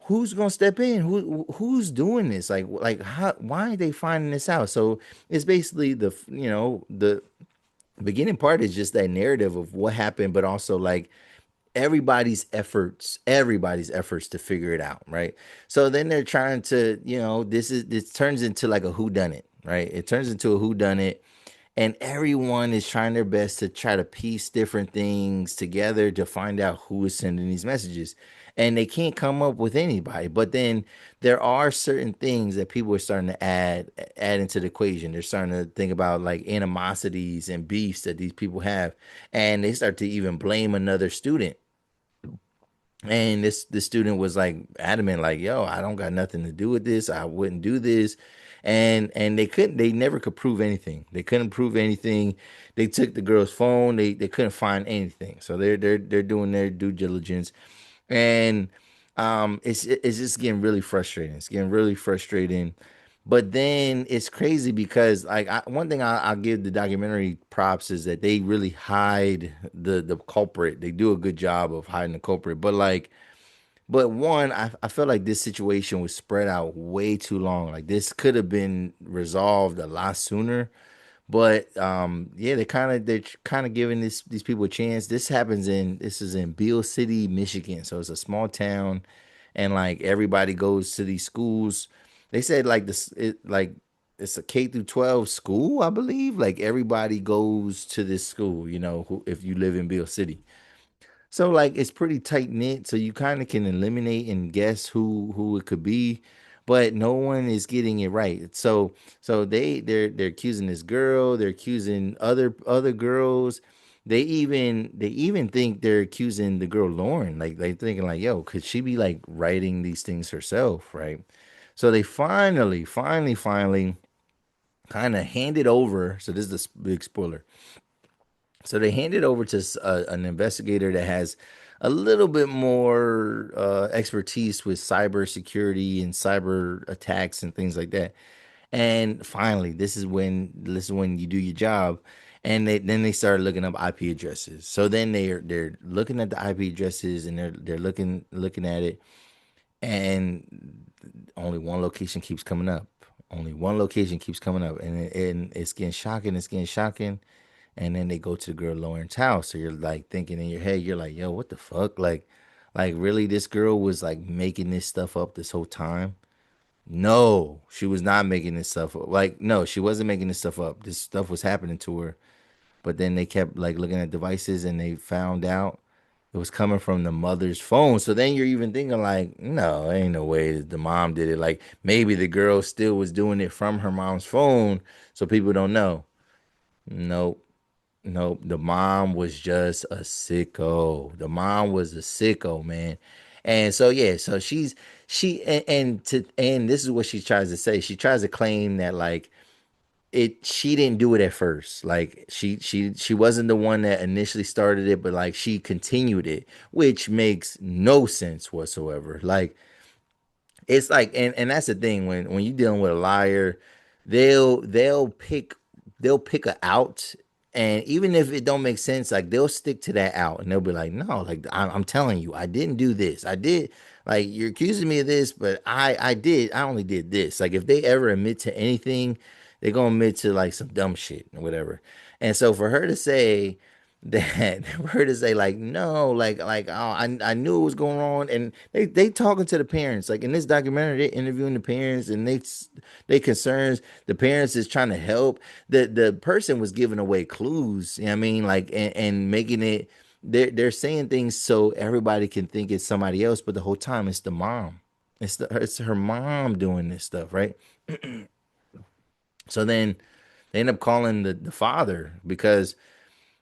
who's gonna step in? Who's doing this? Like how? Why are they finding this out? So it's basically the beginning part is just that narrative of what happened, but also like everybody's efforts to figure it out, right? So then they're trying to, this turns into like a who done it, right? It turns into a who done it, and everyone is trying their best to try to piece different things together to find out who is sending these messages. And they can't come up with anybody. But then there are certain things that people are starting to add into the equation. They're starting to think about like animosities and beefs that these people have. And they start to even blame another student, and this student was like adamant, like, yo, I don't got nothing to do with this. I wouldn't do this. And they never could prove anything. They couldn't prove anything. They took the girl's phone. They couldn't find anything. So they're doing their due diligence. And it's just getting really frustrating. It's getting really frustrating. But then it's crazy because like one thing I'll give the documentary props is that they really hide the culprit. They do a good job of hiding the culprit. But one, I felt like this situation was spread out way too long. Like this could have been resolved a lot sooner. But yeah, they're kind of giving these people a chance. This is in Beale City, Michigan. So it's a small town, and like everybody goes to these schools. They said like it's a K through 12 school, I believe. Like everybody goes to this school, if you live in Beale City. So like it's pretty tight knit, so you kind of can eliminate and guess who it could be, but no one is getting it right. So they're accusing this girl, they're accusing other girls. They even think they're accusing the girl Lauren. Like they thinking like, yo, could she be like writing these things herself, right? So they finally kind of hand it over. So this is the big spoiler. So they hand it over to an investigator that has a little bit more expertise with cyber security and cyber attacks and things like that. And finally, this is when you do your job, and then they start looking up IP addresses. So then they're looking at the IP addresses, and they're looking at it, and only one location keeps coming up. Only one location keeps coming up, and it's getting shocking. It's getting shocking. And then they go to the girl Lauren's house. So you're like thinking in your head, you're like, yo, what the fuck? Like really, this girl was like making this stuff up this whole time. No, she was not making this stuff up. Like, no, she wasn't making this stuff up. This stuff was happening to her. But then they kept like looking at devices, and they found out it was coming from the mother's phone. So then you're even thinking like, no, ain't no way that the mom did it. Like maybe the girl still was doing it from her mom's phone, so people don't know. Nope. Nope. The mom was just a sicko. The mom was a sicko, man. And so yeah, so and this is what she tries to say. She tries to claim that like she didn't do it at first. Like she wasn't the one that initially started it, but like she continued it, which makes no sense whatsoever. Like it's like, and that's the thing, when you're dealing with a liar, they'll pick a out, and even if it don't make sense, like they'll stick to that out, and they'll be like, no, like I'm telling you, I didn't do this, I did. like you're accusing me of this, but I only did this. Like if they ever admit to anything, they're gonna admit to like some dumb shit or whatever. And so for her to say that, for her to say like no, like oh, I knew it was going on, and they talking to the parents. Like in this documentary, they interviewing the parents, and they concerns. The parents is trying to help. The person was giving away clues. You know what I mean, like and making it. They're saying things so everybody can think it's somebody else, but the whole time it's the mom. It's her mom doing this stuff, right? So then they end up calling the father because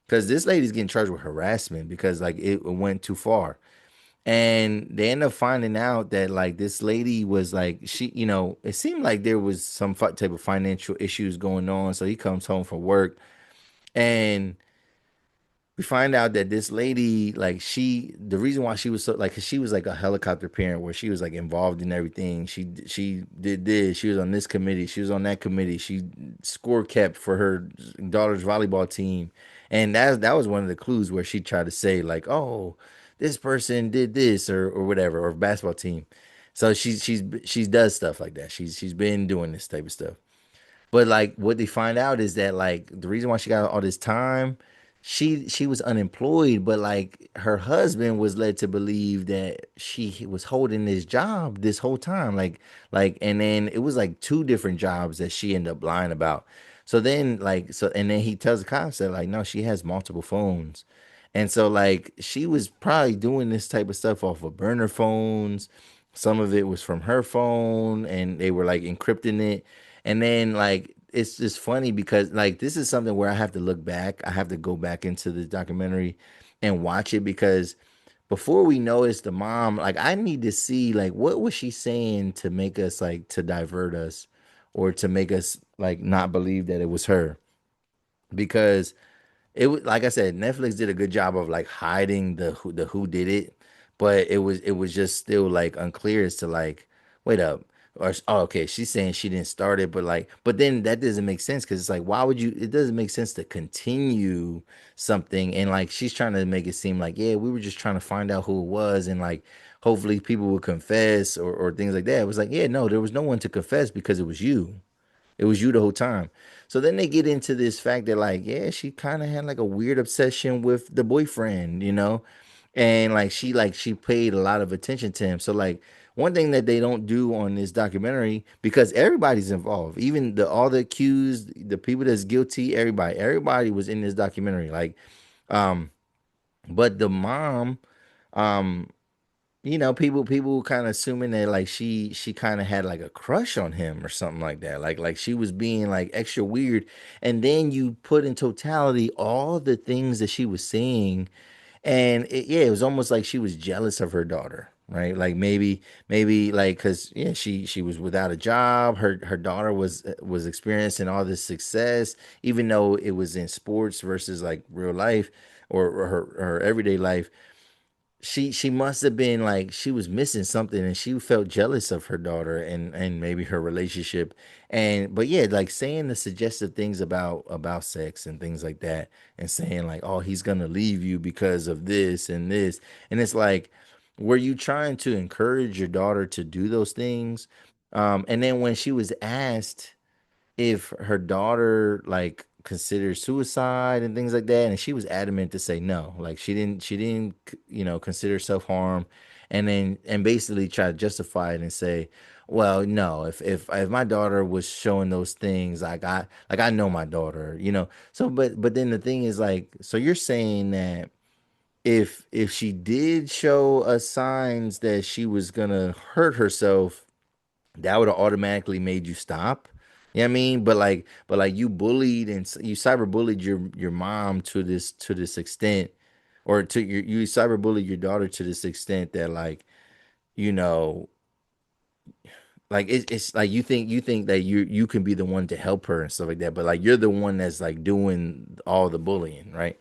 this lady's getting charged with harassment because like it went too far. And they end up finding out that like this lady was like she, it seemed like there was some type of financial issues going on. So he comes home from work and we find out that this lady, like the reason why she was so like, 'cause she was like a helicopter parent where she was like involved in everything. She did this. She was on this committee. She was on that committee. She score kept for her daughter's volleyball team, and that was one of the clues where she tried to say like, oh, this person did this or whatever or basketball team. So she's does stuff like that. She's been doing this type of stuff. But like what they find out is that like the reason why she got all this time, she was unemployed, but like her husband was led to believe that she was holding this job this whole time. Like and then it was like two different jobs that she ended up lying about. So then and then he tells the cops that like no, she has multiple phones. And so like she was probably doing this type of stuff off of burner phones. Some of it was from her phone and they were like encrypting it. And then like it's just funny because like this is something where I have to look back. I have to go back into the documentary and watch it because before we know it's the mom, like I need to see like what was she saying to make us like to divert us or to make us like not believe that it was her. Because it was like I said, Netflix did a good job of like hiding the who did it, but it was just still like unclear as to like wait up or oh okay she's saying she didn't start it, but then that doesn't make sense because it's like why would you? It doesn't make sense to continue something and like she's trying to make it seem like yeah we were just trying to find out who it was and like hopefully people would confess or things like that. It was like yeah no there was no one to confess because it was you. It was you the whole time. So then they get into this fact that like, yeah, she kind of had like a weird obsession with the boyfriend. And like she paid a lot of attention to him. So like one thing that they don't do on this documentary because everybody's involved, even the all the accused, the people that's guilty, everybody was in this documentary. Like, um, but the mom, um, people kind of assuming that like she kind of had like a crush on him or something like that. Like she was being like extra weird. And then you put in totality all the things that she was saying, and yeah, it was almost like she was jealous of her daughter, right? Like maybe like because yeah, she was without a job. Her daughter was experiencing all this success, even though it was in sports versus like real life or her everyday life. She must have been like she was missing something and she felt jealous of her daughter and maybe her relationship. And but yeah, like saying the suggestive things about sex and things like that and saying like oh he's gonna leave you because of this and this. And it's like were you trying to encourage your daughter to do those things? And then when she was asked if her daughter like considered suicide and things like that, and she was adamant to say no, like she didn't consider self-harm. And then and basically try to justify it and say well no, if my daughter was showing those things I know my daughter, so but then the thing is like so you're saying that if she did show us signs that she was gonna hurt herself that would have automatically made you stop. You know what I mean? But like you bullied and you cyber bullied your mom to this extent, or to you cyber bullied your daughter to this extent that like you know like it's like you think that you can be the one to help her and stuff like that, but like you're the one that's like doing all the bullying, right?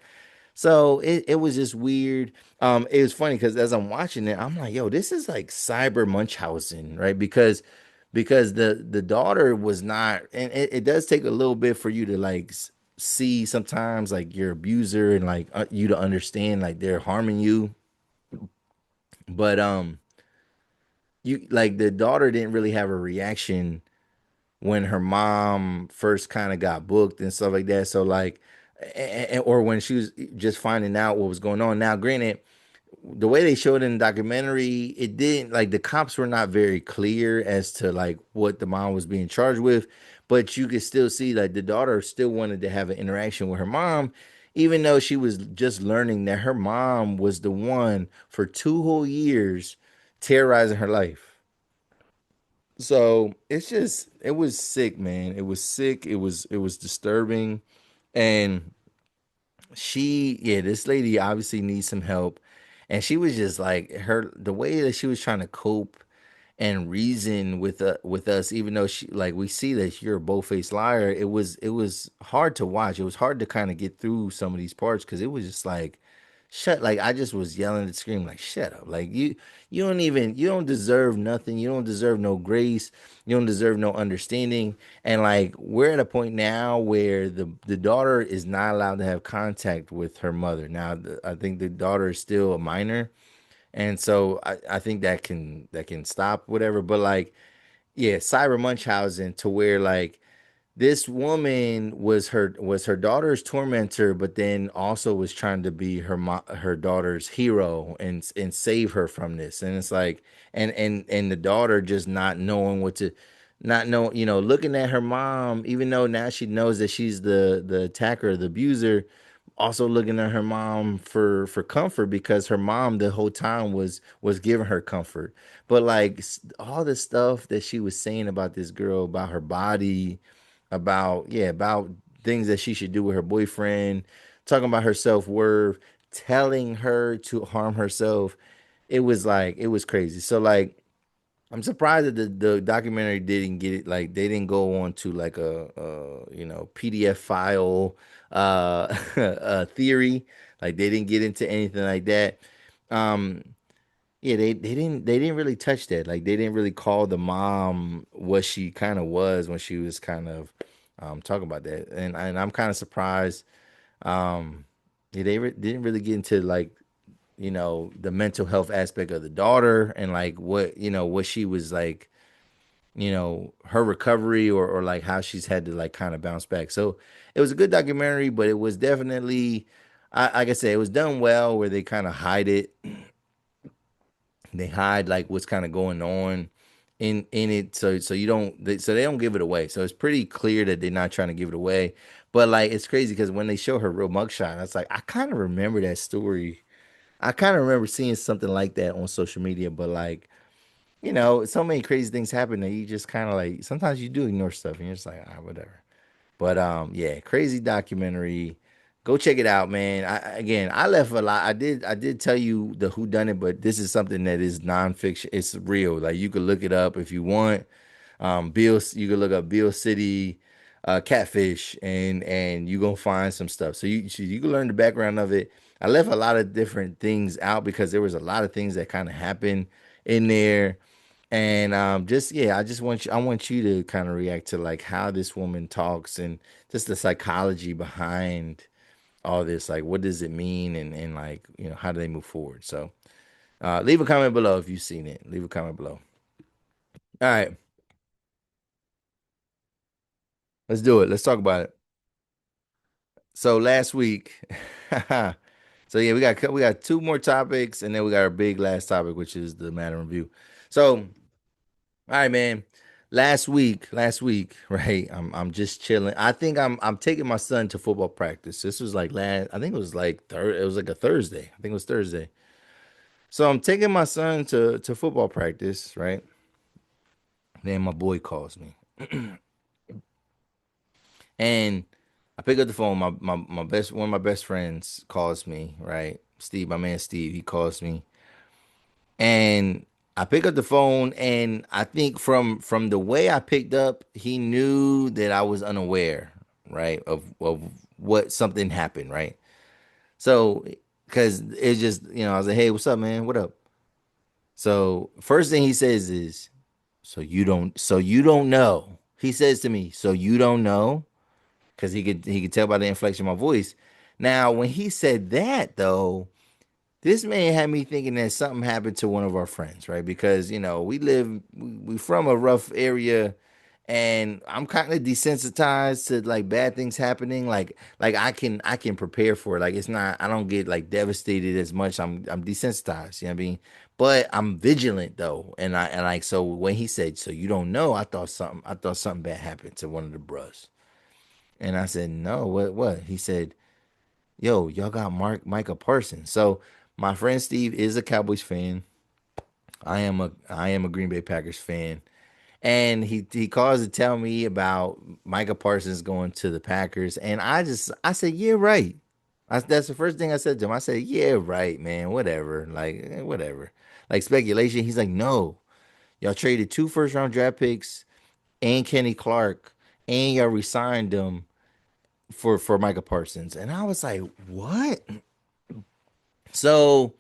So it was just weird. It was funny because as I'm watching it, I'm like, yo, this is like cyber Munchausen, right? Because the daughter was not, and it does take a little bit for you to like see sometimes like your abuser and like you to understand like they're harming you. But you like the daughter didn't really have a reaction when her mom first kind of got booked and stuff like that. So like, or when she was just finding out what was going on. Now, granted, the way they showed it in the documentary, it didn't like the cops were not very clear as to like what the mom was being charged with, but you could still see like the daughter still wanted to have an interaction with her mom, even though she was just learning that her mom was the one for 2 whole years terrorizing her life. So it's just it was sick, man. It was sick. It was disturbing. And this lady obviously needs some help. And she was just like the way that she was trying to cope and reason with us, even though she like we see that you're a bold-faced liar. It was hard to watch. It was hard to kind of get through some of these parts because it was just like shut like I just was yelling and screaming like shut up. Like you don't deserve nothing. You don't deserve no grace. You don't deserve no understanding. And like we're at a point now where the daughter is not allowed to have contact with her mother. Now I think the daughter is still a minor, and so I think that can stop whatever. But like, yeah, cyber Munchausen to where like this woman was her daughter's tormentor, but then also was trying to be her daughter's hero and save her from this. And it's like, and the daughter just not knowing what to, not know, looking at her mom, even though now she knows that she's the attacker, the abuser, also looking at her mom for comfort because her mom the whole time was giving her comfort. But like all the stuff that she was saying about this girl, about her body, about things that she should do with her boyfriend, talking about her self-worth, telling her to harm herself. It was crazy. So like I'm surprised that the documentary didn't get it, like they didn't go on to like a PDF file a theory. Like they didn't get into anything like that. Um yeah, they didn't really touch that. Like they didn't really call the mom what she kind of was when she was kind of talking about that. And I'm kind of surprised. Um yeah, didn't really get into like the mental health aspect of the daughter and like what she was like, her recovery or like how she's had to like kind of bounce back. So it was a good documentary, but it was definitely, like I said, it was done well where they kind of hide it. They hide like what's kind of going on in it, so you don't so they don't give it away. So it's pretty clear that they're not trying to give it away. But like it's crazy because when they show her real mugshot, it's like I kind of remember that story. I kind of remember seeing something like that on social media, but like, so many crazy things happen that you just kind of like sometimes you do ignore stuff and you're just like, whatever. But yeah, crazy documentary. Go check it out, man. Again, I left a lot. I did tell you the who done it, but this is something that is nonfiction. It's real. Like you could look it up if you want. You could look up Bill City catfish and you gonna find some stuff. So you can learn the background of it. I left a lot of different things out because there was a lot of things that kind of happened in there. And just yeah, I want you to kind of react to like how this woman talks and just the psychology behind all this. Like what does it mean and like, how do they move forward? So leave a comment below if you've seen it. Leave a comment below. All right, let's do it. Let's talk about it. So last week, so yeah, we got two more topics, and then we got our big last topic, which is the Madden review. So, all right, man. Last week, right? I'm just chilling. I think I'm taking my son to football practice. This was like last. I think it was like It was like a Thursday. I think it was Thursday. So I'm taking my son to football practice, right? Then my boy calls me, and I pick up the phone. One of my best friends calls me, right? Steve, my man Steve, he calls me, and I pick up the phone, and I think from the way I picked up, he knew that I was unaware, right, of what something happened, right? So because it's just I was like, hey, what's up, man? What up? So first thing he says is, so you don't know. He says to me, so you don't know, because he could tell by the inflection of my voice. Now, when he said that though, this man had me thinking that something happened to one of our friends, right? Because we from a rough area, and I'm kind of desensitized to like bad things happening. Like I can prepare for it. Like it's not I don't get like devastated as much. I'm desensitized. You know what I mean? But I'm vigilant though, and like so when he said, "So you don't know," I thought something bad happened to one of the bros, and I said, "No, what?" He said, "Yo, y'all got Micah Parsons." So my friend Steve is a Cowboys fan. I am a Green Bay Packers fan. And he calls to tell me about Micah Parsons going to the Packers. And I said, "Yeah, right." That's the first thing I said to him. I said, "Yeah, right, man. Whatever. Like, whatever." Like speculation. He's like, "No. Y'all traded 2 first-round draft picks and Kenny Clark, and y'all resigned them for Micah Parsons." And I was like, "What?" So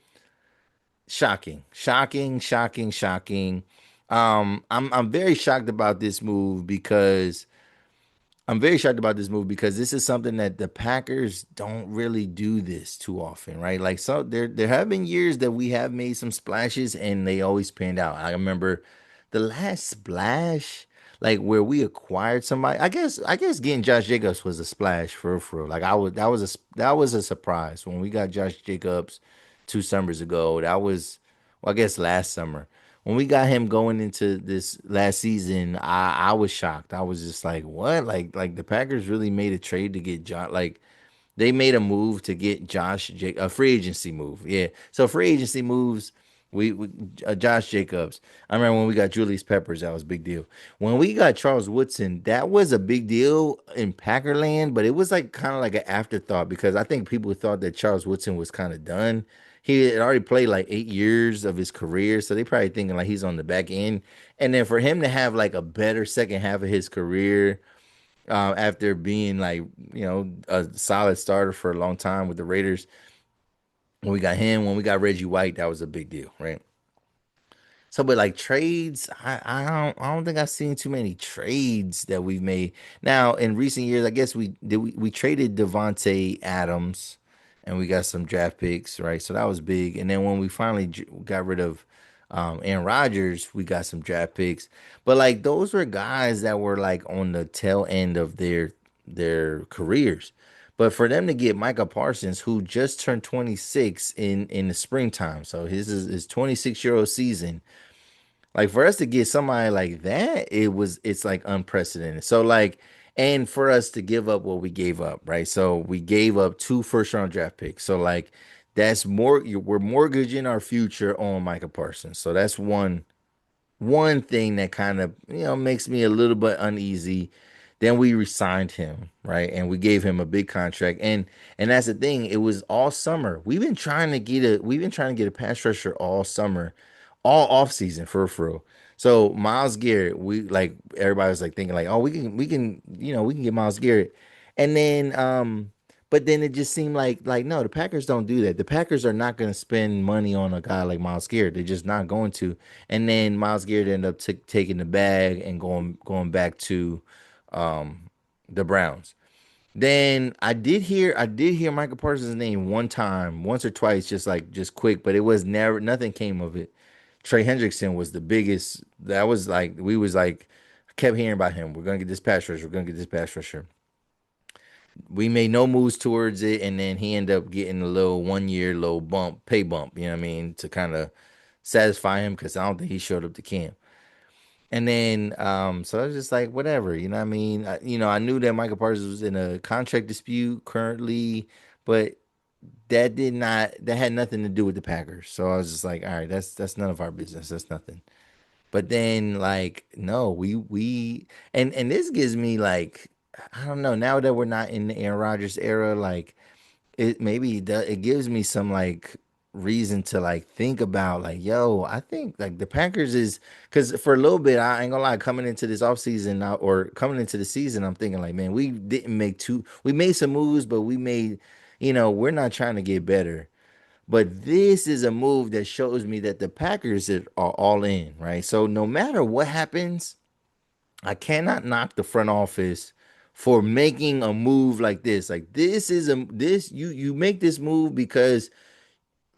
shocking, shocking, shocking, shocking. I'm very shocked about this move because this is something that the Packers don't really do this too often, right? Like so there have been years that we have made some splashes and they always panned out. I remember the last splash, like where we acquired somebody. I guess getting Josh Jacobs was a splash for real. Like that was a surprise when we got Josh Jacobs 2 summers ago. That was well, I guess last summer when we got him going into this last season, I was shocked. I was just like, what? Like the Packers really made a trade to get Josh. Like they made a move to get a free agency move. Yeah. So free agency moves. Josh Jacobs. I remember when we got Julius Peppers, that was a big deal. When we got Charles Woodson, that was a big deal in Packerland, but it was like kind of like an afterthought because I think people thought that Charles Woodson was kind of done. He had already played like 8 years of his career, so they probably thinking like he's on the back end. And then for him to have like a better second half of his career, after being like a solid starter for a long time with the Raiders, when we got Reggie White, that was a big deal, right? So, but like trades, I don't think I've seen too many trades that we've made. Now, in recent years, I guess we traded Devontae Adams, and we got some draft picks, right? So that was big. And then when we finally got rid of Aaron Rodgers, we got some draft picks. But like those were guys that were like on the tail end of their careers. But for them to get Micah Parsons, who just turned 26 in the springtime, so his is his 26-year-old season, like for us to get somebody like that, it's like unprecedented. So like, and for us to give up what we gave up, right? So we gave up 2 first-round draft picks. So like that's we're mortgaging our future on Micah Parsons. So that's one thing that kind of makes me a little bit uneasy. Then we resigned him, right? And we gave him a big contract. And that's the thing. It was all summer. We've been trying to get a pass rusher all summer, all off season for real. So Miles Garrett, we like everybody was like thinking like, oh, we can get Miles Garrett. And then but then it just seemed like no, the Packers don't do that. The Packers are not going to spend money on a guy like Miles Garrett. They're just not going to. And then Miles Garrett ended up taking the bag and going back to the Browns. Then I did hear Michael Parsons' name one time, once or twice, just quick, but it was never nothing came of it. Trey Hendrickson was the biggest. That was like we was like kept hearing about him. We're gonna get this pass rusher. We're gonna get this pass rusher. We made no moves towards it, and then he ended up getting a little 1 year little pay bump. You know what I mean, to kind of satisfy him because I don't think he showed up to camp. And then, so I was just like, whatever, you know what I mean? I knew that Michael Parsons was in a contract dispute currently, but that had nothing to do with the Packers. So I was just like, all right, that's none of our business. That's nothing. But then, like, no, and this gives me like, I don't know, now that we're not in the Aaron Rodgers era, like, it gives me some like reason to like think about like I think like the Packers is because for a little bit I ain't gonna lie, coming into this offseason now or coming into the season, I'm thinking like, man, we made some moves, but we're not trying to get better. But this is a move that shows me that the Packers are all in, right? So no matter what happens, I cannot knock the front office for making a move like this. Like this is a this you make this move because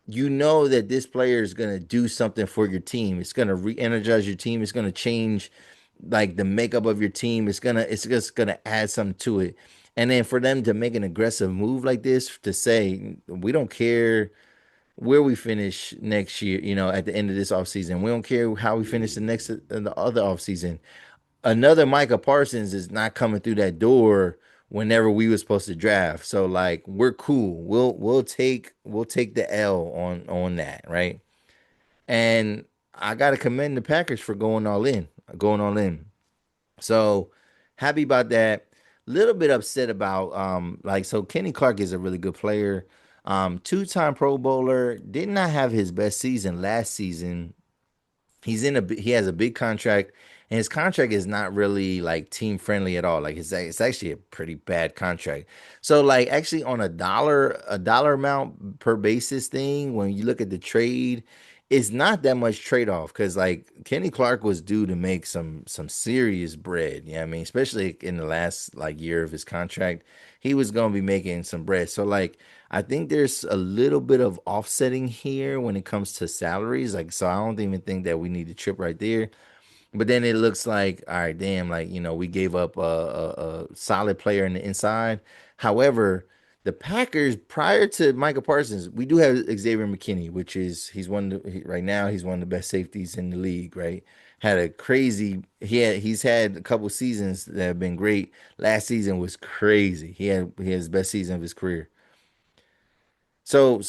you know that this player is going to do something for your team. It's going to re-energize your team. It's going to change like the makeup of your team. It's just going to add something to it. And then for them to make an aggressive move like this to say, we don't care where we finish next year, at the end of this offseason. We don't care how we finish the other offseason. Another Micah Parsons is not coming through that door whenever we were supposed to draft. So like we're cool. We'll take the L on that, right? And I gotta commend the Packers for going all in. So happy about that. Little bit upset about so Kenny Clark is a really good player. Two-time Pro Bowler, did not have his best season last season. He has a big contract, and his contract is not really like team friendly at all. Like it's actually a pretty bad contract. So like actually on a dollar amount per basis thing, when you look at the trade, it's not that much trade off because like Kenny Clark was due to make some serious bread. Yeah, I mean, especially in the last like year of his contract, he was gonna be making some bread. So like I think there's a little bit of offsetting here when it comes to salaries. Like, so I don't even think that we need to trip right there. But then it looks like, all right, damn, like, we gave up a solid player in the inside. However, the Packers, prior to Micah Parsons, we do have Xavier McKinney, which is, right now, he's one of the best safeties in the league, right? He's had a couple seasons that have been great. Last season was crazy. He had his best season of his career. So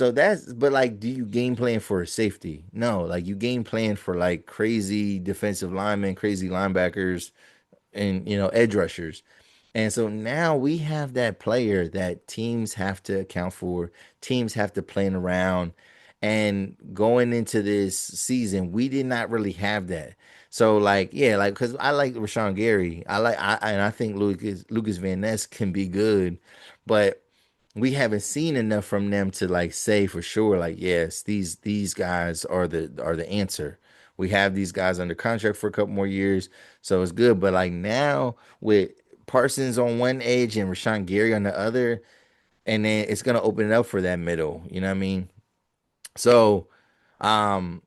but like, do you game plan for a safety? No, like you game plan for like crazy defensive linemen, crazy linebackers, and edge rushers. And so now we have that player that teams have to account for, teams have to plan around. And going into this season, we did not really have that. So like, yeah, like because I like Rashawn Gary, and I think Lucas Van Ness can be good, but we haven't seen enough from them to like say for sure, like, yes, these guys are the answer. We have these guys under contract for a couple more years, so it's good. But like now with Parsons on one edge and Rashawn Gary on the other, and then it's gonna open it up for that middle. You know what I mean? So, um,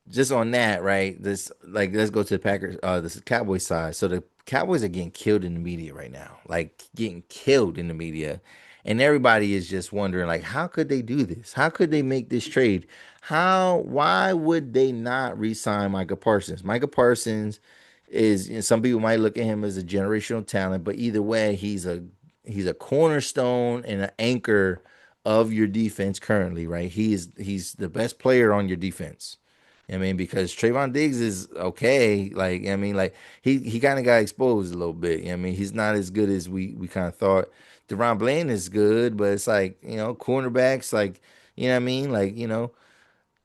just on that, right? This like let's go to the Packers, this Cowboys side. So the Cowboys are getting killed in the media right now, like getting killed in the media, and everybody is just wondering, like, how could they do this? How could they make this trade? Why would they not re-sign Micah Parsons? Micah Parsons is, some people might look at him as a generational talent, but either way, he's a cornerstone and an anchor of your defense currently, right? He's the best player on your defense. I mean, because Trayvon Diggs is okay. Like, I mean, like he kind of got exposed a little bit. I mean, he's not as good as we kind of thought. Deron Bland is good, but it's like, cornerbacks, like, you know what I mean? Like,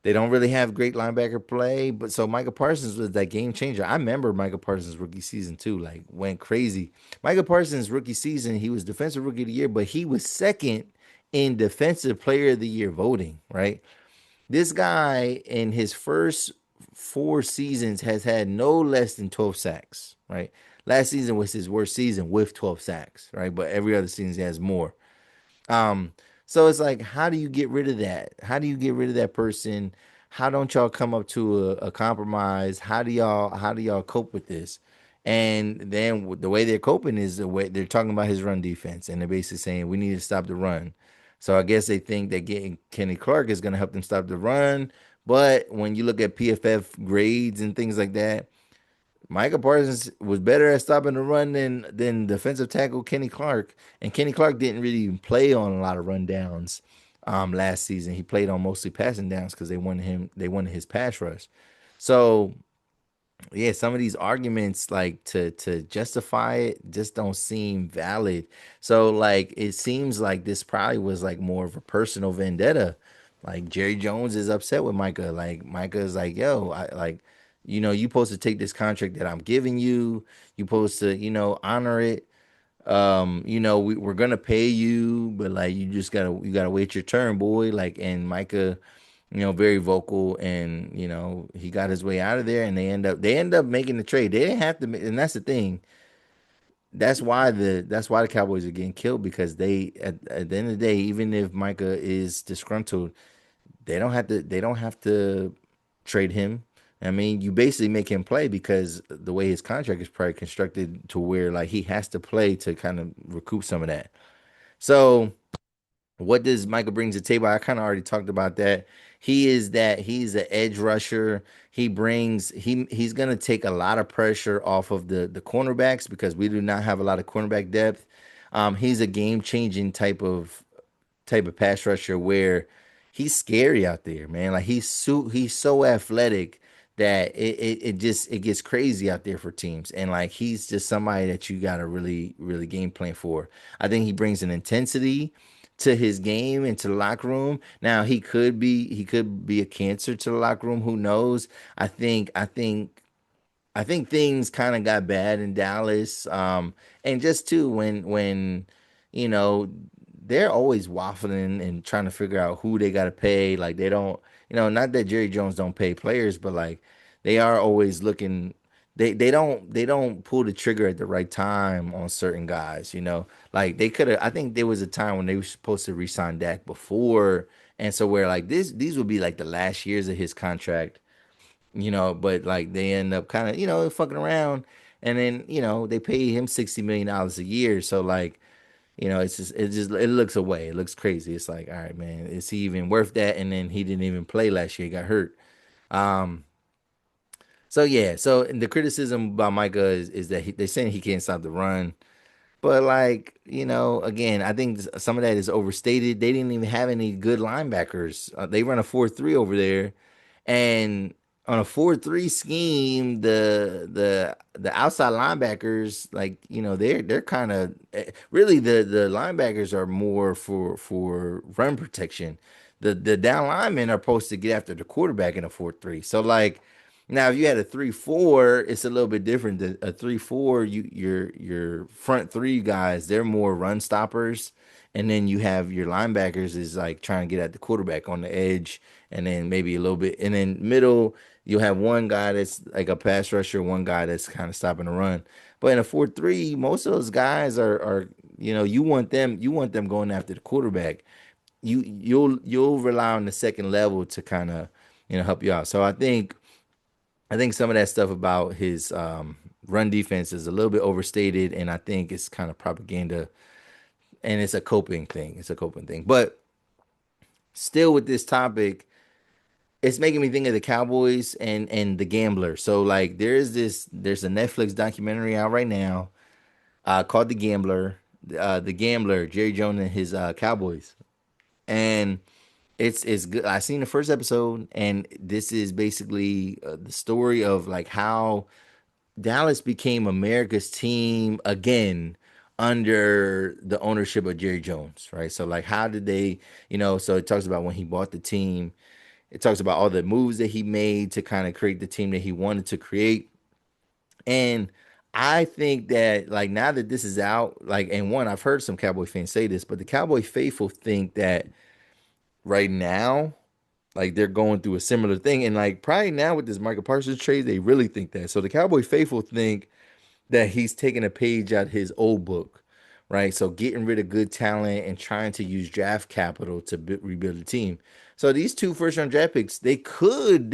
they don't really have great linebacker play. But so Micah Parsons was that game changer. I remember Micah Parsons' rookie season too, like went crazy. Micah Parsons' rookie season, he was defensive rookie of the year, but he was second in defensive player of the year voting, right? This guy in his first four seasons has had no less than 12 sacks, right? Last season was his worst season with 12 sacks, right? But every other season he has more. Um, so it's like, how do you get rid of that? How do you get rid of that person? How don't y'all come up to a compromise? How do y'all cope with this? And then the way they're coping is the way they're talking about his run defense, and they're basically saying we need to stop the run. So I guess they think that getting Kenny Clark is going to help them stop the run. But when you look at PFF grades and things like that, Micah Parsons was better at stopping the run than defensive tackle Kenny Clark, and Kenny Clark didn't really even play on a lot of run downs last season. He played on mostly passing downs because they wanted his pass rush. So yeah, some of these arguments like to justify it just don't seem valid. So like it seems like this probably was like more of a personal vendetta. Like Jerry Jones is upset with Micah. Like Micah is like, yo, I like, you supposed to take this contract that I'm giving you. You supposed to, honor it. We're gonna pay you, but like you gotta wait your turn, boy. Like, and Micah, very vocal, and he got his way out of there, and they end up making the trade. They didn't have to, and that's the thing. That's why the Cowboys are getting killed because at the end of the day, even if Micah is disgruntled, They don't have to trade him. I mean, you basically make him play because the way his contract is probably constructed to where like he has to play to kind of recoup some of that. So what does Michael brings to the table? I kind of already talked about that. He's an edge rusher. He's gonna take a lot of pressure off of the cornerbacks because we do not have a lot of cornerback depth. He's a game changing type of pass rusher where he's scary out there, man. Like he's so athletic that it gets crazy out there for teams. And like he's just somebody that you gotta really game plan for. I think he brings an intensity to his game and to the locker room. Now he could be a cancer to the locker room. Who knows? I think things kind of got bad in Dallas. And just too when you know they're always waffling and trying to figure out who they got to pay. Like they don't, not that Jerry Jones don't pay players, but like they are always looking. They don't pull the trigger at the right time on certain guys. Like they could have. I think there was a time when they were supposed to re-sign Dak before, and so where like these would be like the last years of his contract, but like they end up kind of, fucking around, and then, they pay him $60 million a year. So like, it looks away. It looks crazy. It's like, all right, man, is he even worth that? And then he didn't even play last year, he got hurt. Um, so yeah, so the criticism about Micah is that they're saying he can't stop the run. But like, again, I think some of that is overstated. They didn't even have any good linebackers. They run a 4-3 over there, and on a 4-3 scheme, the outside linebackers, like, they're kind of really the linebackers are more for run protection. The down linemen are supposed to get after the quarterback in a 4-3. So like now, if you had a 3-4, it's a little bit different. A 3-4, your front three guys, they're more run stoppers, and then you have your linebackers is like trying to get at the quarterback on the edge, and then maybe a little bit, and then middle, you'll have one guy that's like a pass rusher, one guy that's kind of stopping the run. But in a 4-3, most of those guys are you want them going after the quarterback. You'll rely on the second level to kind of help you out. So I think some of that stuff about his run defense is a little bit overstated, and I think it's kind of propaganda, and it's a coping thing. It's a coping thing. But still, with this topic, it's making me think of the Cowboys and the Gambler. So like, there's a Netflix documentary out right now called The Gambler. The Gambler, Jerry Jones and his Cowboys, and it's good. I seen the first episode, and this is basically the story of like how Dallas became America's team again under the ownership of Jerry Jones, right? So like how did they, so it talks about when he bought the team. It talks about all the moves that he made to kind of create the team that he wanted to create. And I think that like now that this is out, like, and one, I've heard some Cowboy fans say this, but the Cowboy faithful think that right now, like they're going through a similar thing. And like probably now with this Micah Parsons trade, they really think that. So the Cowboy faithful think that he's taking a page out of his old book, right? So getting rid of good talent and trying to use draft capital to rebuild the team. So these two first round draft picks, they could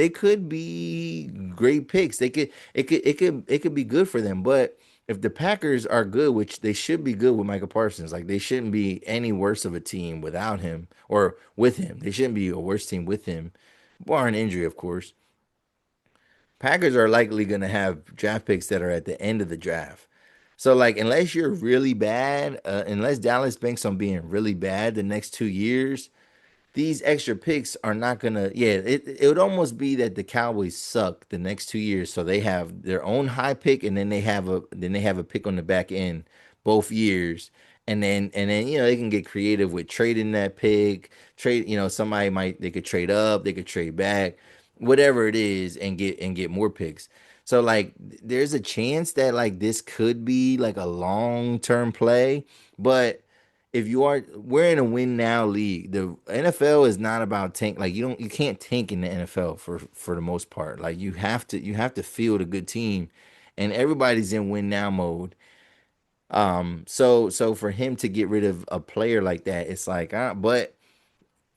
be great picks. It could be good for them. But if the Packers are good, which they should be good with Michael Parsons, like they shouldn't be any worse of a team without him or with him. They shouldn't be a worse team with him, barring injury, of course. Packers are likely going to have draft picks that are at the end of the draft. So, like, unless you're really bad, unless Dallas banks on being really bad the next 2 years, these extra picks are not gonna. Yeah, it would almost be that the Cowboys suck the next 2 years, so they have their own high pick, and then they have a pick on the back end both years, and then they can get creative with trading that pick. Trade, somebody might they could trade up, they could trade back, whatever it is, and get more picks. So like, there's a chance that like this could be like a long term play, but if we're in a win now league. The NFL is not about tank. Like you can't tank in the NFL for the most part. Like you have to field a good team, and everybody's in win now mode. So for him to get rid of a player like that, it's like, but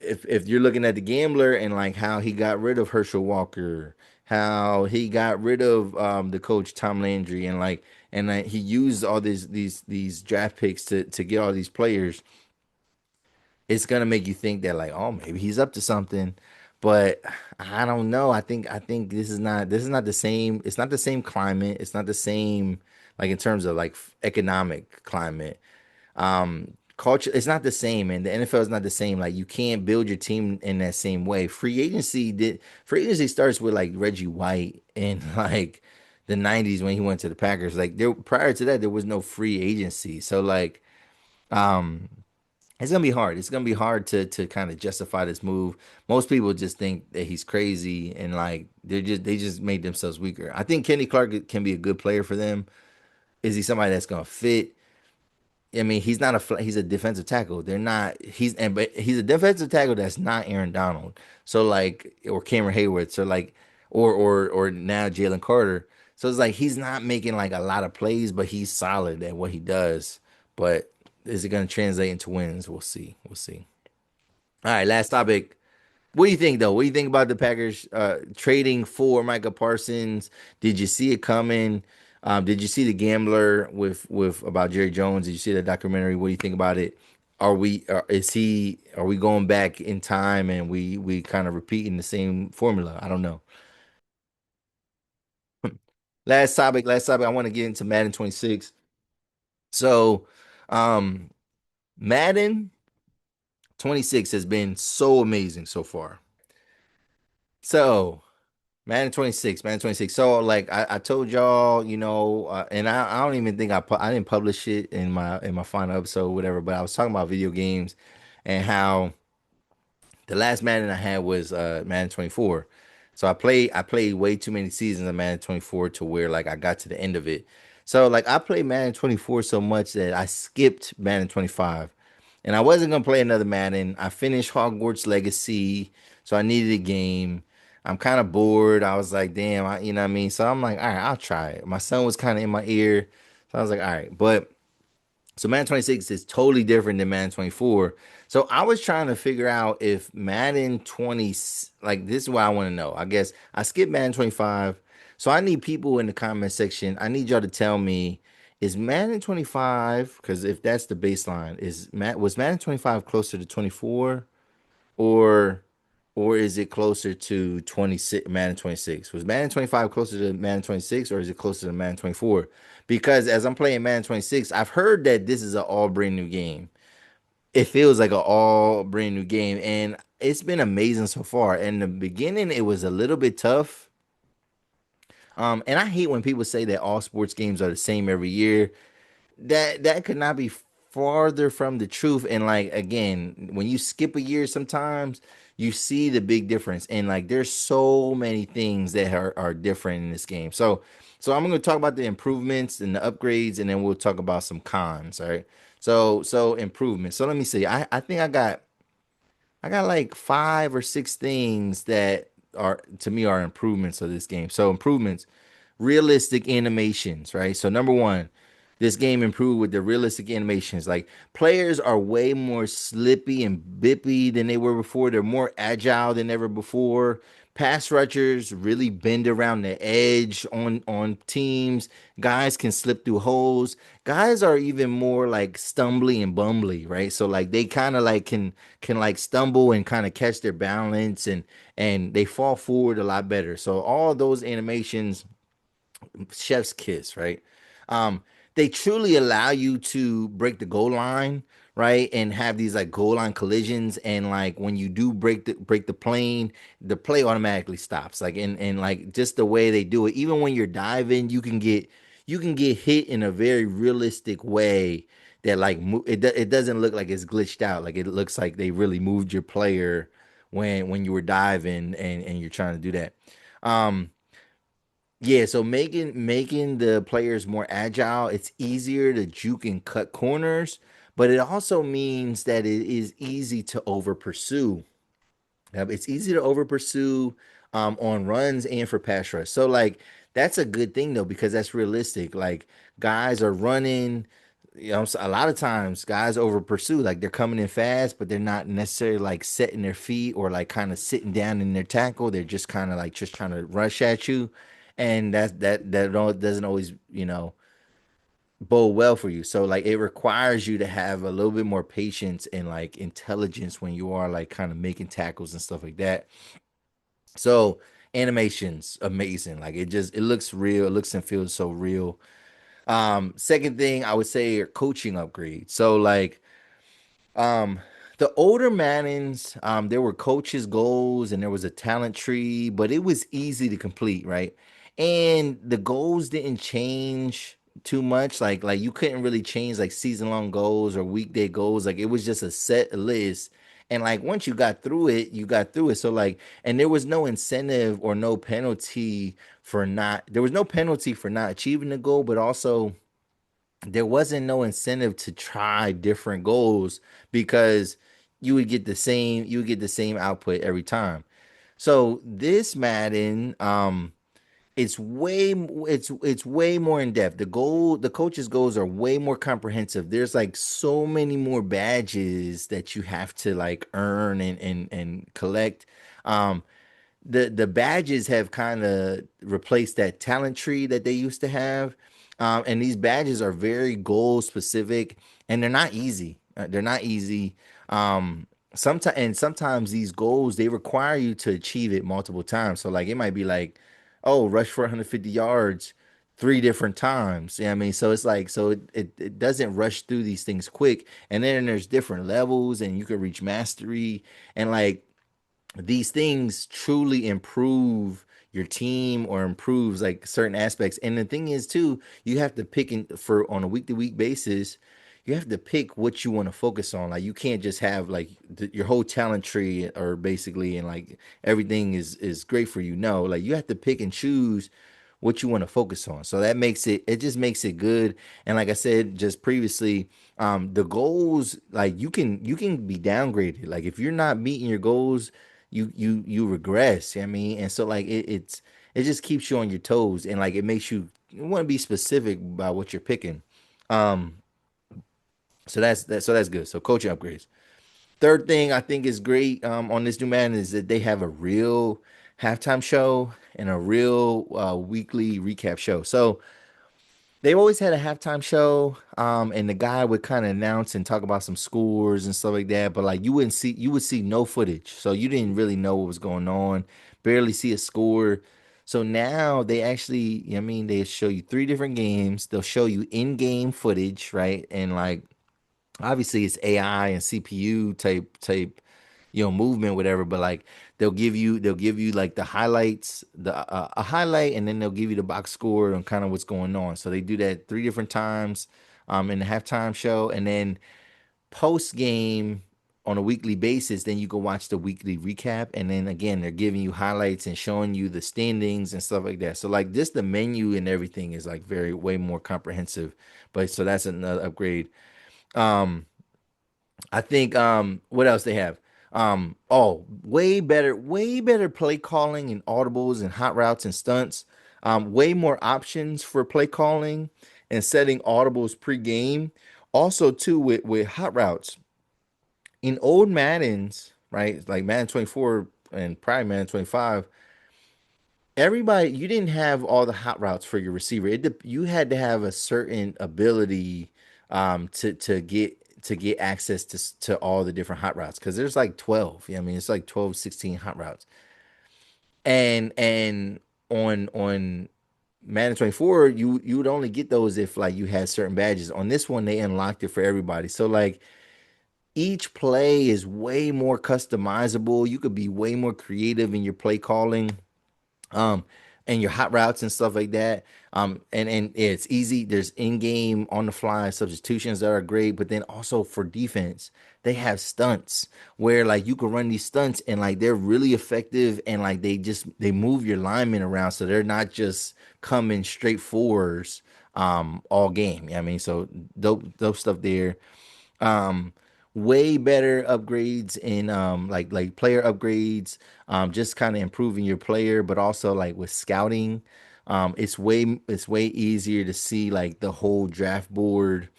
if you're looking at the gambler and like how he got rid of Herschel Walker, how he got rid of the coach Tom Landry, and he used all these draft picks to get all these players, it's gonna make you think that like, oh, maybe he's up to something. But I don't know. I think this is not the same. It's not the same climate. It's not the same like in terms of like economic climate. Culture, it's not the same, and the NFL is not the same. Like you can't build your team in that same way. Free agency starts with like Reggie White in like the 90s when he went to the Packers. Like there prior to that, there was no free agency. So like um it's gonna be hard. It's gonna be hard to kind of justify this move. Most people just think that he's crazy and like they just made themselves weaker. I think Kenny Clark can be a good player for them. Is he somebody that's gonna fit? I mean, he's not he's a defensive tackle. They're not but he's a defensive tackle that's not Aaron Donald. So like or Cameron Hayward. So like or now Jalen Carter. So it's like he's not making like a lot of plays, but he's solid at what he does. But is it going to translate into wins? We'll see. We'll see. All right, last topic. What do you think though? What do you think about the Packers trading for Micah Parsons? Did you see it coming? Did you see the Gambler with about Jerry Jones? Did you see the documentary? What do you think about it? Are we going back in time and we kind of repeating the same formula? I don't know. Last topic. I want to get into Madden 26. So, um, Madden 26 has been so amazing so far. So Madden 26. So like I told y'all, and I don't even think I didn't publish it in my final episode, whatever. But I was talking about video games and how the last Madden I had was Madden 24. So I played way too many seasons of Madden 24 to where like I got to the end of it. So like I played Madden 24 so much that I skipped Madden 25. And I wasn't gonna play another Madden. I finished Hogwarts Legacy, so I needed a game. I'm kind of bored. I was like, damn, you know what I mean? So I'm like, all right, I'll try it. My son was kind of in my ear. So I was like, all right. But so Madden 26 is totally different than Madden 24. So I was trying to figure out if Madden 20, like this is what I want to know. I guess I skipped Madden 25. So I need people in the comment section. I need y'all to tell me, is Madden 25, because if that's the baseline, was Madden 25 closer to 24, or is it closer to 26 Madden 26? Was Madden 25 closer to Madden 26, or is it closer to Madden 24? Because as I'm playing Madden 26, I've heard that this is an all brand new game. It feels like an all brand new game, and it's been amazing so far. In the beginning, it was a little bit tough. And I hate when people say that all sports games are the same every year. That could not be farther from the truth. And like again, when you skip a year, sometimes you see the big difference. And like there's so many things that are different in this game. So I'm gonna talk about the improvements and the upgrades, and then we'll talk about some cons. All right. So improvements. So let me see. I think I got like 5 or 6 things that are to me are improvements of this game. So improvements, realistic animations, right? So number one, this game improved with the realistic animations. Like players are way more slippy and bippy than they were before. They're more agile than ever before. Pass rushers really bend around the edge on teams. Guys can slip through holes. Guys are even more like stumbly and bumbly, right? So like they kind of like can like stumble and kind of catch their balance, and they fall forward a lot better. So all those animations, chef's kiss, right? Um, they truly allow you to break the goal line, right? And have these like goal line collisions. And like when you do break the plane, the play automatically stops. Like and like just the way they do it, even when you're diving, you can get hit in a very realistic way that like it doesn't look like it's glitched out. Like it looks like they really moved your player when you were diving and you're trying to do that. Um, yeah, so making the players more agile, it's easier to juke and cut corners, but it also means that it is easy to over pursue. It's easy to over pursue on runs and for pass rush. So like that's a good thing though because that's realistic. Like guys are running, a lot of times guys over pursue, like they're coming in fast, but they're not necessarily like setting their feet or like kind of sitting down in their tackle. They're just kind of like just trying to rush at you, and doesn't always bode well for you. So like it requires you to have a little bit more patience and like intelligence when you are like kind of making tackles and stuff like that. So animations amazing. Like it looks real. It looks and feels so real. Second thing I would say are coaching upgrades. So like um, the older Maddens, there were coaches' goals and there was a talent tree, but it was easy to complete, right? And the goals didn't change too much. Like you couldn't really change like season long goals or weekday goals. Like it was just a set list. And like once you got through it, you got through it. So like, and there was no incentive or no penalty for not, there was no penalty for not achieving the goal, but also there wasn't no incentive to try different goals because you would get the same output every time. So this Madden, it's way more in depth. The coaches' goals are way more comprehensive. There's like so many more badges that you have to like earn and collect. Um, the badges have kind of replaced that talent tree that they used to have. And these badges are very goal specific and they're not easy. They're not easy. Sometimes these goals they require you to achieve it multiple times. So like it might be like, oh, rush for 150 yards three different times. I mean, so it's like it doesn't rush through these things quick. And then there's different levels and you can reach mastery and like these things truly improve your team or improves like certain aspects. And the thing is too, you have to pick for on a week to week basis, you have to pick what you want to focus on. Like you can't just have like your whole talent tree or basically and like everything is great for you. No, like you have to pick and choose what you want to focus on. So that makes it just makes it good. And like I said just previously, the goals like you can be downgraded. Like if you're not meeting your goals, you regress. I mean, and so like it just keeps you on your toes and like it makes you want to be specific about what you're picking. Um, so that's good. So coaching upgrades. Third thing I think is great on this new man is that they have a real halftime show and a real weekly recap show. So they always had a halftime show, and the guy would kind of announce and talk about some scores and stuff like that. But like you would see no footage, so you didn't really know what was going on, barely see a score. So now they actually, I mean, they show you three different games. They'll show you in-game footage, right? And like obviously it's AI and CPU type movement whatever, but like they'll give you like the highlights, the a highlight, and then they'll give you the box score and kind of what's going on. So they do that three different times in the halftime show, and then post game on a weekly basis then you go watch the weekly recap, and then again they're giving you highlights and showing you the standings and stuff like that. So like this the menu and everything is like very way more comprehensive, but so that's another upgrade. um I think what else they have? Oh, way better play calling and audibles and hot routes and stunts. Way more options for play calling and setting audibles pre-game. Also too with hot routes. In old Maddens, right? Like Madden 24 and probably Madden 25, everybody you didn't have all the hot routes for your receiver. You had to have a certain ability to get access to all the different hot routes because there's like 12. I mean, it's like 12, 16 hot routes. And on Madden 24, you would only get those if like you had certain badges. On this one, they unlocked it for everybody. So like each play is way more customizable. You could be way more creative in your play calling um and your hot routes and stuff like that. And it's easy. There's in-game on the fly substitutions that are great, but then also for defense they have stunts where like you can run these stunts and like they're really effective, and like they move your linemen around so they're not just coming straight forwards all game. I mean, so dope stuff there. um Way better upgrades in like player upgrades, just kind of improving your player, but also like with scouting, it's way easier to see like the whole draft board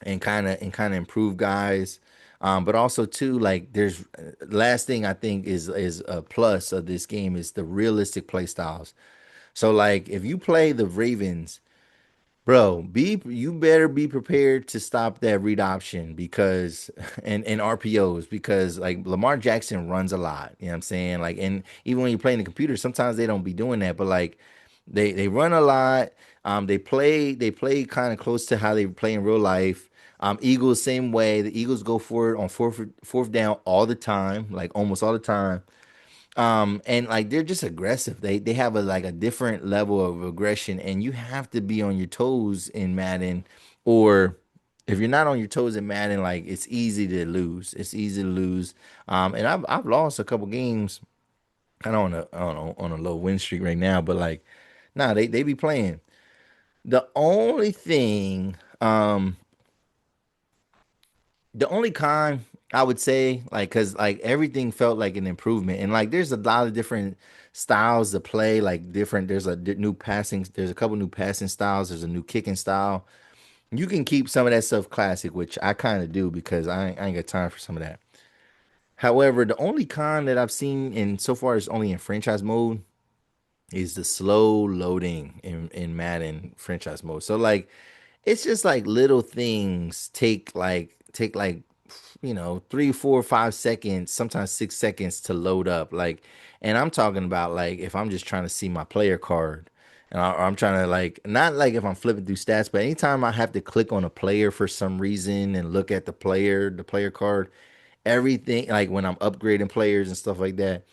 and kind of improve guys. But also too, like there's last thing I think is a plus of this game is the realistic play styles. So like if you play the Ravens, bro, you better be prepared to stop that read option because and RPOs because like Lamar Jackson runs a lot. You know what I'm saying? Like and even when you're playing the computer, sometimes they don't be doing that, but like they run a lot. They play kind of close to how they play in real life. Eagles same way. The Eagles go for it on fourth down all the time, like almost all the time. And like they're just aggressive. They have a like a different level of aggression, and you have to be on your toes in Madden, or if you're not on your toes in Madden, like it's easy to lose. It's easy to lose. And I've lost a couple games, kind of on a I don't know on a low win streak right now, but like, nah, they be playing. The only thing, the only con I would say, like, cause like everything felt like an improvement, and like there's a lot of different styles to play, like different. New passing. There's a couple new passing styles. There's a new kicking style. You can keep some of that stuff classic, which I kind of do because I ain't got time for some of that. However, the only con that I've seen in so far is only in franchise mode is the slow loading in Madden franchise mode. So like it's just like little things take like 3, 4, 5 seconds, sometimes 6 seconds to load up. Like, and I'm talking about like if I'm just trying to see my player card, or I'm trying to like not like if I'm flipping through stats, but anytime I have to click on a player for some reason and look at the player card, everything like when I'm upgrading players and stuff like that,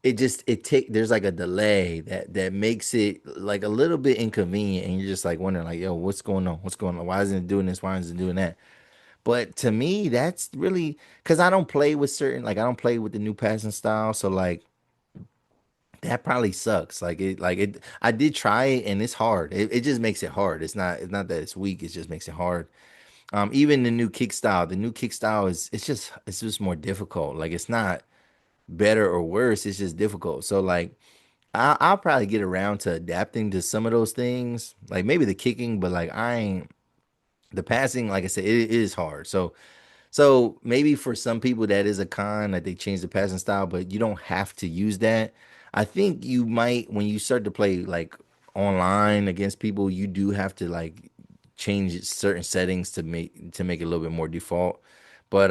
there's like a delay that makes it like a little bit inconvenient, and you're just like wondering like, yo, what's going on, why isn't it doing this, why isn't it doing that? But to me, that's really because I don't play with certain, like I don't play with the new passing style. So like that probably sucks. I did try it and it's hard. It just makes it hard. It's not that it's weak, it just makes it hard. Even the new kick style it's just more difficult. Like it's not better or worse, it's just difficult. So like I'll probably get around to adapting to some of those things. Like maybe the kicking, but like I ain't the passing, like I said, it is hard. So maybe for some people that is a con that they change the passing style, but you don't have to use that. I think you might when you start to play like online against people, you do have to like change certain settings to make it a little bit more default. But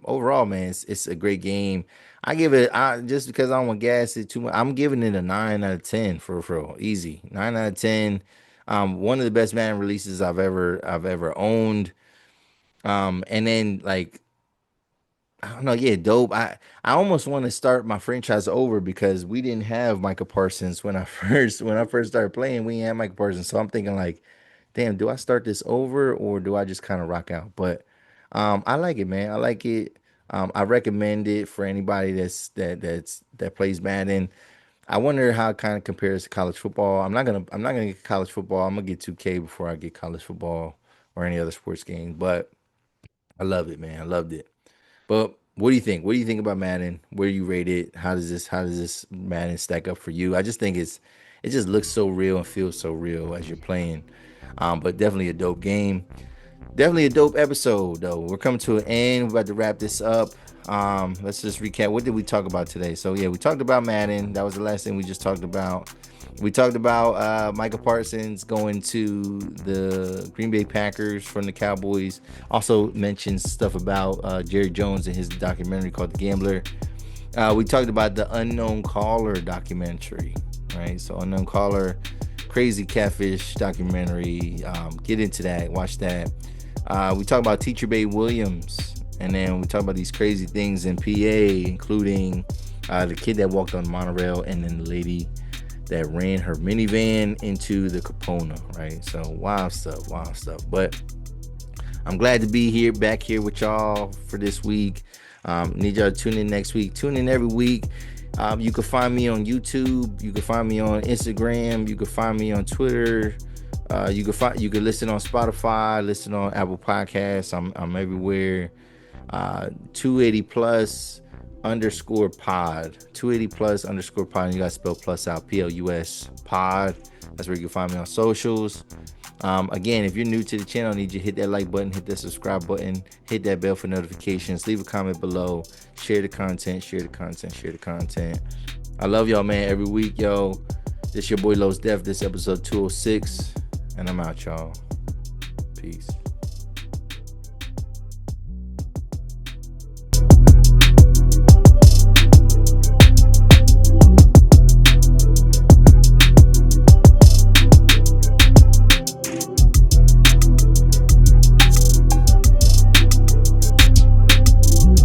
overall, man, it's a great game. I give it I just because I don't want to gas it too much. I'm giving it a 9 out of 10 for real. Easy. 9 out of 10. One of the best Madden releases I've ever owned. And then like I don't know, yeah, dope. I almost want to start my franchise over because we didn't have Micah Parsons when I first started playing. We didn't have Micah Parsons, so I'm thinking like, damn, do I start this over or do I just kind of rock out? But I like it, man. I like it. I recommend it for anybody that plays Madden. I wonder how it kind of compares to college football. I'm not gonna get college football. I'm gonna get 2K before I get college football or any other sports game. But I love it, man. I loved it. But what do you think? What do you think about Madden? Where do you rate it? How does this Madden stack up for you? I just think it just looks so real and feels so real as you're playing. But definitely a dope game. Definitely a dope episode though. We're coming to an end. We're about to wrap this up. Let's just recap. What did we talk about today? So yeah, we talked about Madden. That was the last thing we just talked about. We talked about Micah Parsons going to the Green Bay Packers from the Cowboys. Also mentioned stuff about Jerry Jones and his documentary called The Gambler. We talked about the Unknown Caller documentary, right? So Unknown Caller, crazy catfish documentary. Get into that. Watch that. We talked about Teacher Bay Williams. And then we talked about these crazy things in PA, including the kid that walked on Monorail and then the lady that ran her minivan into the Kipona, right? So wild stuff. But I'm glad to be here, back here with y'all for this week. Need y'all to tune in next week. Tune in every week. You can find me on YouTube. You can find me on Instagram. You can find me on Twitter. You can listen on Spotify, listen on Apple Podcasts. I'm everywhere. 280 plus 280+pod. 280+_pod. And you guys spell plus out. PLUS pod. That's where you can find me on socials. Again, if you're new to the channel, I need you to hit that like button, hit that subscribe button, hit that bell for notifications, leave a comment below, share the content. I love y'all, man, every week, yo. This your boy Lowe's Def. This episode 206, and I'm out, y'all. Peace.